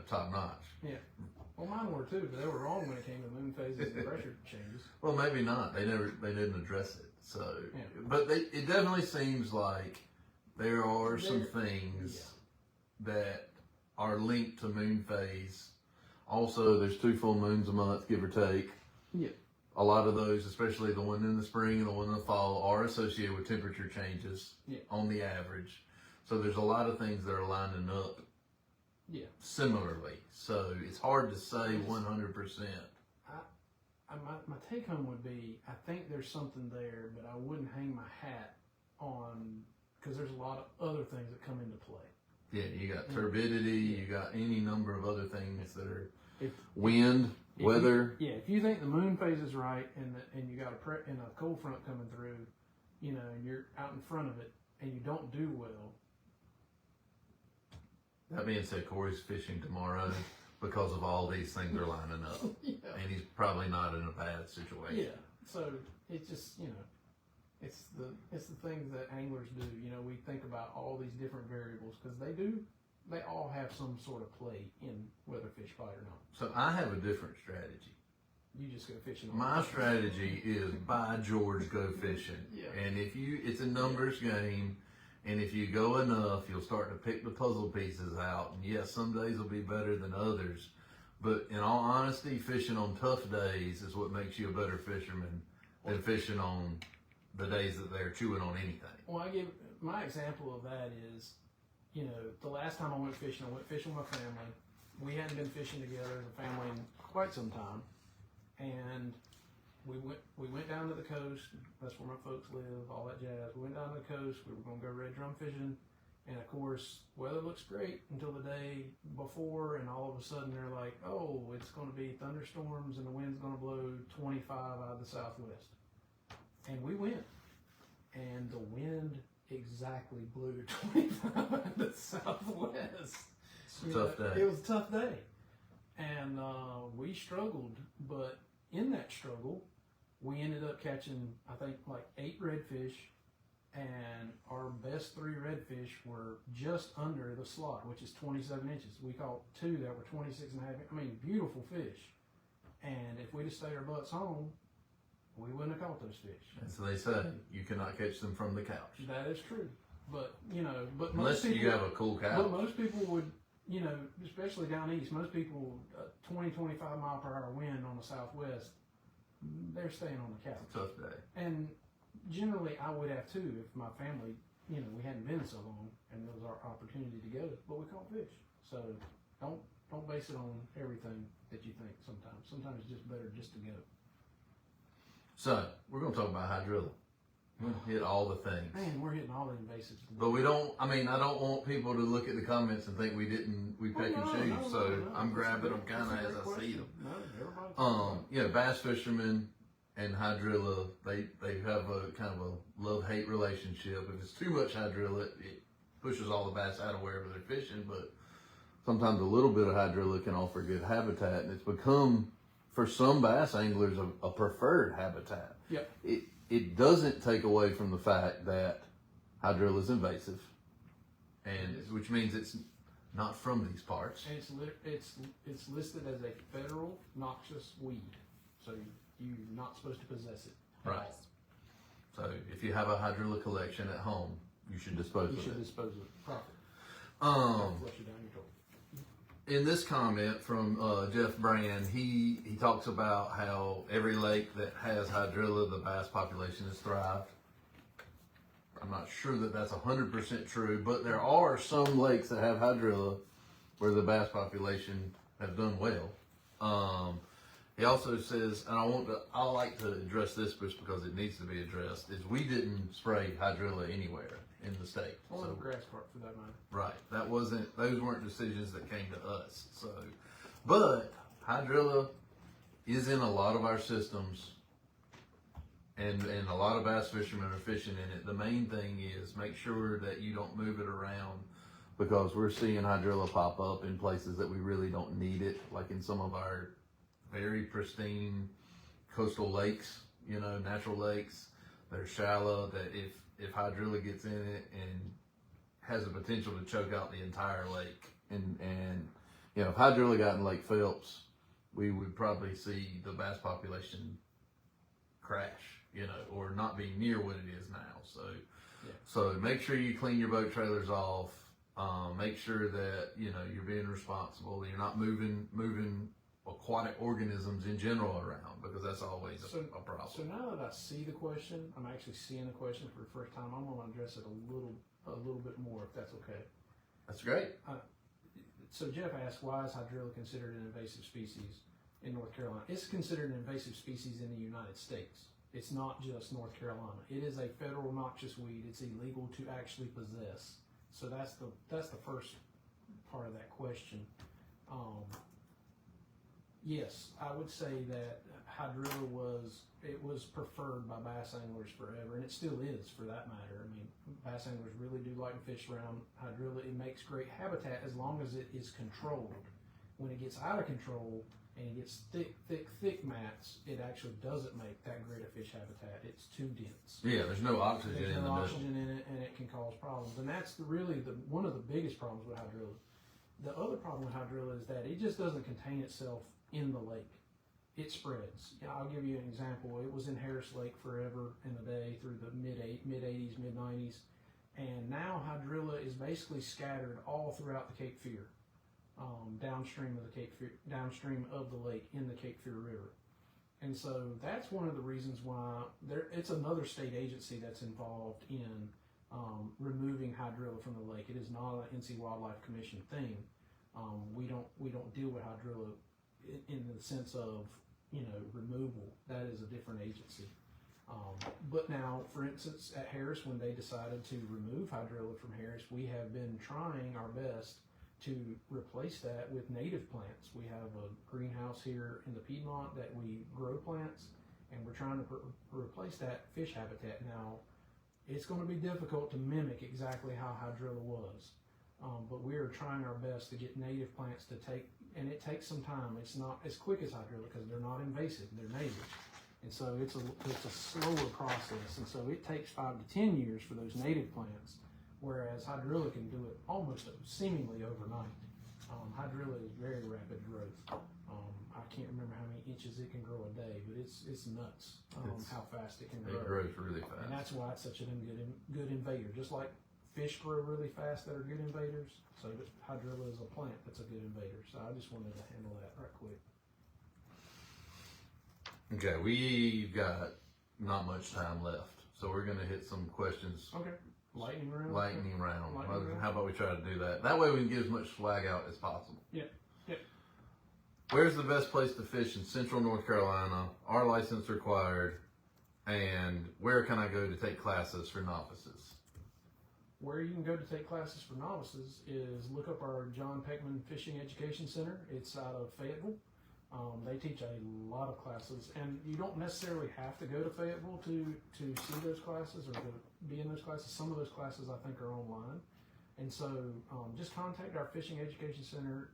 top notch. Yeah. Well, mine were too, but they were wrong when it came to moon phases and pressure changes. Well, maybe not. They didn't address it. So, Yeah. but it definitely seems like there are some things that are linked to moon phase. Also, there's 2 full moons a month, give or take. Yeah. A lot of those, especially the one in the spring and the one in the fall, are associated with temperature changes on the average. So there's a lot of things that are lining up similarly. So it's hard to say 100%. My take home would be, I think there's something there, but I wouldn't hang my hat on, because there's a lot of other things that come into play. Yeah, you got turbidity, you got any number of other things that are wind, weather. If you think the moon phase is right, and you got a cold front coming through, and you're out in front of it, and you don't do well. That being said, Corey's fishing tomorrow because of all these things are lining up, and he's probably not in a bad situation. Yeah, so it's just it's the things that anglers do. We think about all these different variables because they all have some sort of play in whether fish bite or not. So I have a different strategy. You just go fishing. My strategy is by George, go fishing. And it's a numbers game. And if you go enough, you'll start to pick the puzzle pieces out. And yes, some days will be better than others. But in all honesty, fishing on tough days is what makes you a better fisherman than fishing on the days that they're chewing on anything. Well, my example of that is, the last time I went fishing with my family. We hadn't been fishing together as a family in quite some time. And we went down to the coast. That's where my folks live, all that jazz. We went down to the coast. We were going to go red drum fishing. And of course, weather looks great until the day before. And all of a sudden they're like, oh, it's going to be thunderstorms and the wind's going to blow 25 out of the southwest. And we went. And the wind exactly blew 25 out of the southwest. Tough day. It was a tough day. And we struggled. But in that struggle, we ended up catching, I think, like 8 redfish, and our best 3 redfish were just under the slot, which is 27 inches. We caught 2 that were 26 and a half. I mean, beautiful fish. And if we'd have stayed our butts home, we wouldn't have caught those fish. And so they say you cannot catch them from the couch. That is true. But, but unless most people, you have a cool couch. But most people would, especially down east, most people, 20, 25 mile per hour wind on the southwest, they're staying on the couch. It's a tough day. And generally I would have too if my family, we hadn't been so long and it was our opportunity to go, but we caught fish. So don't base it on everything that you think sometimes. Sometimes it's just better just to go. So we're going to talk about hydrilla. We'll hit all the things. Man, we're hitting all the invasives. But we don't, I don't want people to look at the comments and think we pick and choose. So I'm grabbing them kind of as I see them. Bass fishermen and hydrilla, they have a kind of a love-hate relationship. If it's too much hydrilla, it pushes all the bass out of wherever they're fishing. But sometimes a little bit of hydrilla can offer good habitat, and it's become, for some bass anglers, a preferred habitat. Yep. It doesn't take away from the fact that hydrilla is invasive, and which means it's not from these parts. And it's listed as a federal noxious weed, so you're not supposed to possess it. Right. So if you have a hydrilla collection at home, you should dispose of it. You should dispose of it properly. Flush it down your toilet. In this comment from Jeff Brand, he talks about how every lake that has hydrilla, the bass population has thrived. I'm not sure that that's 100% true, but there are some lakes that have hydrilla where the bass population have done well. He also says, and I like to address this just because it needs to be addressed, is we didn't spray hydrilla anywhere in the state. Or the grass carp for that matter. Right. Those weren't decisions that came to us. So, but hydrilla is in a lot of our systems, and a lot of bass fishermen are fishing in it. The main thing is make sure that you don't move it around, because we're seeing hydrilla pop up in places that we really don't need it, like in some of our very pristine coastal lakes, natural lakes. They're shallow, that if hydrilla gets in it and has the potential to choke out the entire lake and You know, if hydrilla got in Lake Phelps, we would probably see the bass population crash, you know, or not be near what it is now. So, so make sure you clean your boat trailers off. Make sure that, you know, you're being responsible. You're not moving aquatic organisms in general around, because that's always a problem. So now that I see the question, I'm actually seeing the question for the first time. I'm going to address it a little bit more, if that's okay. That's great. So Jeff asked, why is hydrilla considered an invasive species in North Carolina? It's considered an invasive species in the United States. It's not just North Carolina. It is a federal noxious weed. It's illegal to actually possess. So that's the first part of that question. Yes, I would say that hydrilla was preferred by bass anglers forever, and it still is for that matter. I mean, bass anglers really do like to fish around hydrilla. It makes great habitat as long as it is controlled. When it gets out of control and it gets thick mats, it actually doesn't make that great a fish habitat. It's too dense. Yeah, there's no oxygen in the middle. There's no oxygen in it, and it can cause problems. And that's really one of the biggest problems with hydrilla. The other problem with hydrilla is that it just doesn't contain itself in the lake. It spreads. I'll give you an example. It was in Harris Lake forever and a day through the mid-80s, mid-90s. And now hydrilla is basically scattered all throughout the Cape Fear, downstream of the lake in the Cape Fear River. And so that's one of the reasons why it's another state agency that's involved in removing hydrilla from the lake. It is not an NC Wildlife Commission thing. We don't deal with hydrilla in the sense of, you know, removal. That is a different agency. But now, for instance, at Harris, when they decided to remove hydrilla from Harris, we have been trying our best to replace that with native plants. We have a greenhouse here in the Piedmont that we grow plants, and we're trying to replace that fish habitat. Now, it's going to be difficult to mimic exactly how hydrilla was, but we are trying our best to get native plants to take, and it takes some time. It's not as quick as hydrilla because they're not invasive, they're native. And so it's a slower process, and so it takes 5 to 10 years for those native plants, whereas hydrilla can do it almost seemingly overnight. Hydrilla is very rapid growth. I can't remember how many inches it can grow a day, but it's nuts how fast it can grow. It grows really fast. And that's why it's such a good invader. Just like fish grow really fast that are good invaders, so hydrilla is a plant that's a good invader. So I just wanted to handle that right quick. Okay, we've got not much time left, so we're going to hit some questions. Okay. Lightning round. Lightning round. How about we try to do that? That way we can get as much swag out as possible. Yeah. Yeah. Where's the best place to fish in Central North Carolina? Are license required? And where can I go to take classes for novices? Where you can go to take classes for novices is look up our John Peckman Fishing Education Center. It's out of Fayetteville. They teach a lot of classes, and you don't necessarily have to go to Fayetteville to see those classes or to be in those classes. Some of those classes I think are online. And so just contact our Fishing Education Center,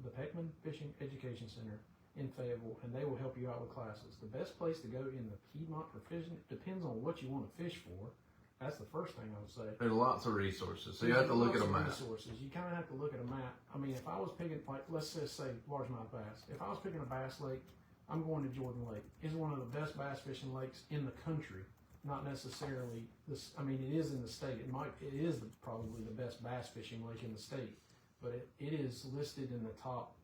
the Peckman Fishing Education Center in Fayetteville, and they will help you out with classes. The best place to go in the Piedmont for fishing depends on what you want to fish for. That's the first thing I would say. There's lots of resources, so you have to look at a map. Resources. You kind of have to look at a map. I mean, if I was picking, like, let's just say largemouth bass. If I was picking a bass lake, I'm going to Jordan Lake. It's one of the best bass fishing lakes in the country. Not necessarily this. I mean, it is in the state. It is probably the best bass fishing lake in the state, but it is listed in the top,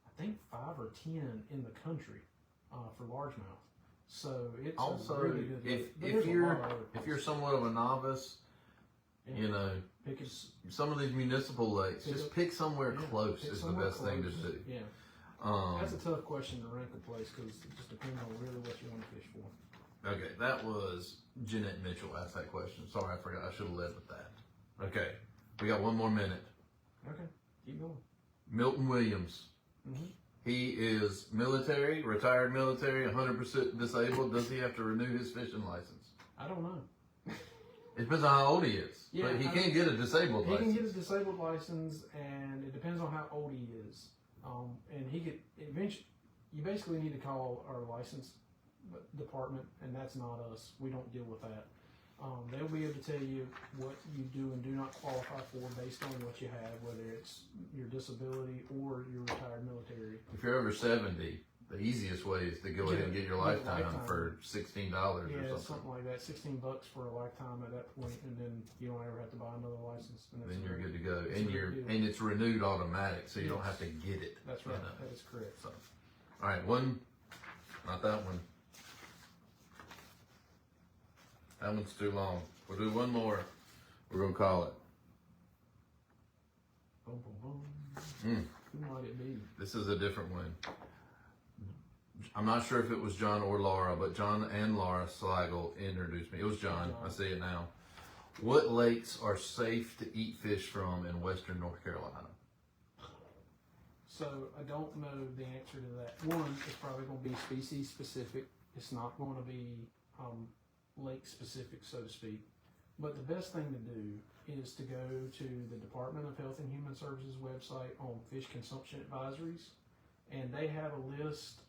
I think 5 or 10 in the country for largemouth. So it's also a really good lake. if you're somewhat of a novice, you know, some of these municipal lakes, just pick somewhere close is the best thing to do. Yeah. That's a tough question to rank a place because it just depends on really what you want to fish for. Okay, that was Jeanette Mitchell asked that question. Sorry, I forgot. I should have led with that. Okay, we got 1 more minute. Okay, keep going. Milton Williams. Mm-hmm. He is military, retired military, 100% disabled. Does he have to renew his fishing license? I don't know. It depends on how old he is. Yeah, but he can't get a disabled license. He can get a disabled license, and it depends on how old he is. And he could eventually. You basically need to call our license department, and that's not us. We don't deal with that. They'll be able to tell you what you do and do not qualify for based on what you have, whether it's your disability or your retired military. If you're over 70, the easiest way is to go ahead and get your Get a lifetime lifetime. for $16 Yeah, or something. something like that, $16 for a lifetime at that point, and then you don't ever have to buy another license. And Then you're good to go, it's a and great deal. and it's renewed automatic, so you don't Yes. have to get it. That's you right. know. That is correct. So, all right, not that one. That one's too long. We'll do one more. We're gonna call it. Boom, boom, Mm. boom. Who might it be? This is a different one. I'm not sure if it was John or Laura, but John and Laura Slagle introduced me. It was John. I see it now. What lakes are safe to eat fish from in western North Carolina? So I don't know the answer to that. One, it's probably going to be species specific. It's not going to be lake specific, so to speak. But the best thing to do is to go to the Department of Health and Human Services website on fish consumption advisories, and they have a list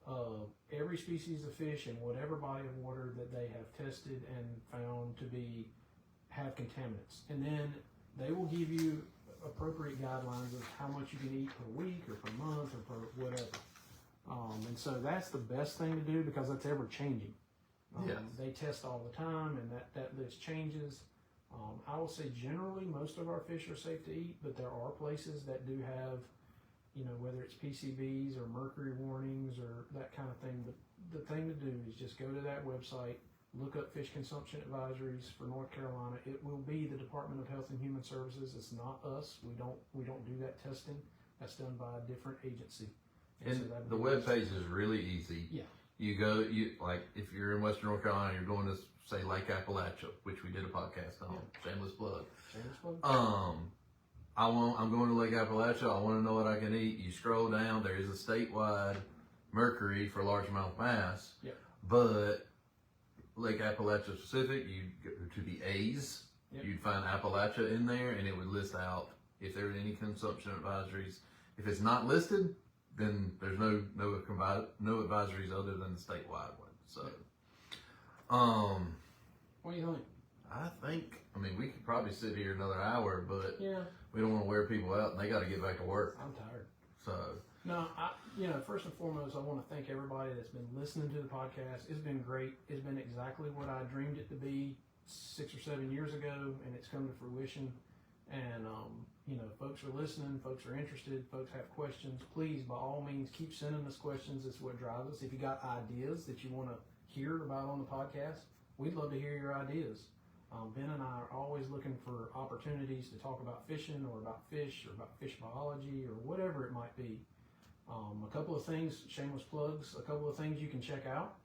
of every species of fish in whatever body of water that they have tested and found to have contaminants. And then they will give you appropriate guidelines of how much you can eat per week or per month or per whatever. And so that's the best thing to do because that's ever changing. Yes. They test all the time and that list changes. I will say generally most of our fish are safe to eat, but there are places that do have, whether it's PCBs or mercury warnings or that kind of thing. But the thing to do is just go to that website, look up fish consumption advisories for North Carolina. It will be the Department of Health and Human Services. It's not us. We don't do that testing. That's done by a different agency. And so that'd the be web page is really easy. Yeah. You go, like if you're in Western North Carolina, you're going to say Lake Appalachia, which we did a podcast on. Shameless plug. Shameless plug. I'm going to Lake Appalachia. I want to know what I can eat. You scroll down. There is a statewide mercury for largemouth bass. Yep. But Lake Appalachia specific, you go to the A's. Yep. You'd find Appalachia in there, and it would list out if there are any consumption advisories. If it's not listed, then there's no advisories other than the statewide one. So, What do you think? I mean, we could probably sit here another hour, but Yeah, we don't want to wear people out, and they got to get back to work. I'm tired. So, No, first and foremost, I want to thank everybody that's been listening to the podcast. It's been great. It's been exactly what I dreamed it to be 6 or 7 years ago, and it's come to fruition. And, folks are listening, folks are interested, folks have questions. Please, by all means, keep sending us questions. It's what drives us. If you got ideas that you want to hear about on the podcast, we'd love to hear your ideas. Ben and I are always looking for opportunities to talk about fishing or about fish or about fish biology or whatever it might be. A couple of things, shameless plugs, a couple of things you can check out.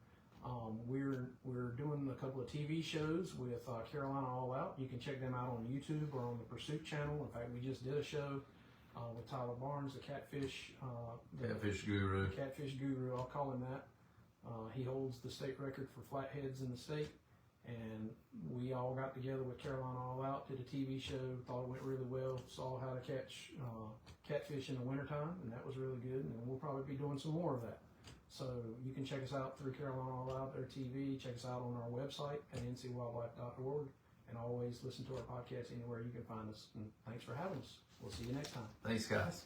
We're doing a couple of TV shows with Carolina All Out. You can check them out on YouTube or on the Pursuit channel. In fact, we just did a show with Tyler Barnes, the catfish guru. Catfish guru, I'll call him that. He holds the state record for flatheads in the state. And we all got together with Carolina All Out, did a TV show, thought it went really well, saw how to catch catfish in the wintertime, and that was really good. And we'll probably be doing some more of that. So you can check us out through Carolina All Out, their TV. Check us out on our website at ncwildlife.org. And always listen to our podcast anywhere you can find us. And thanks for having us. We'll see you next time. Thanks, guys.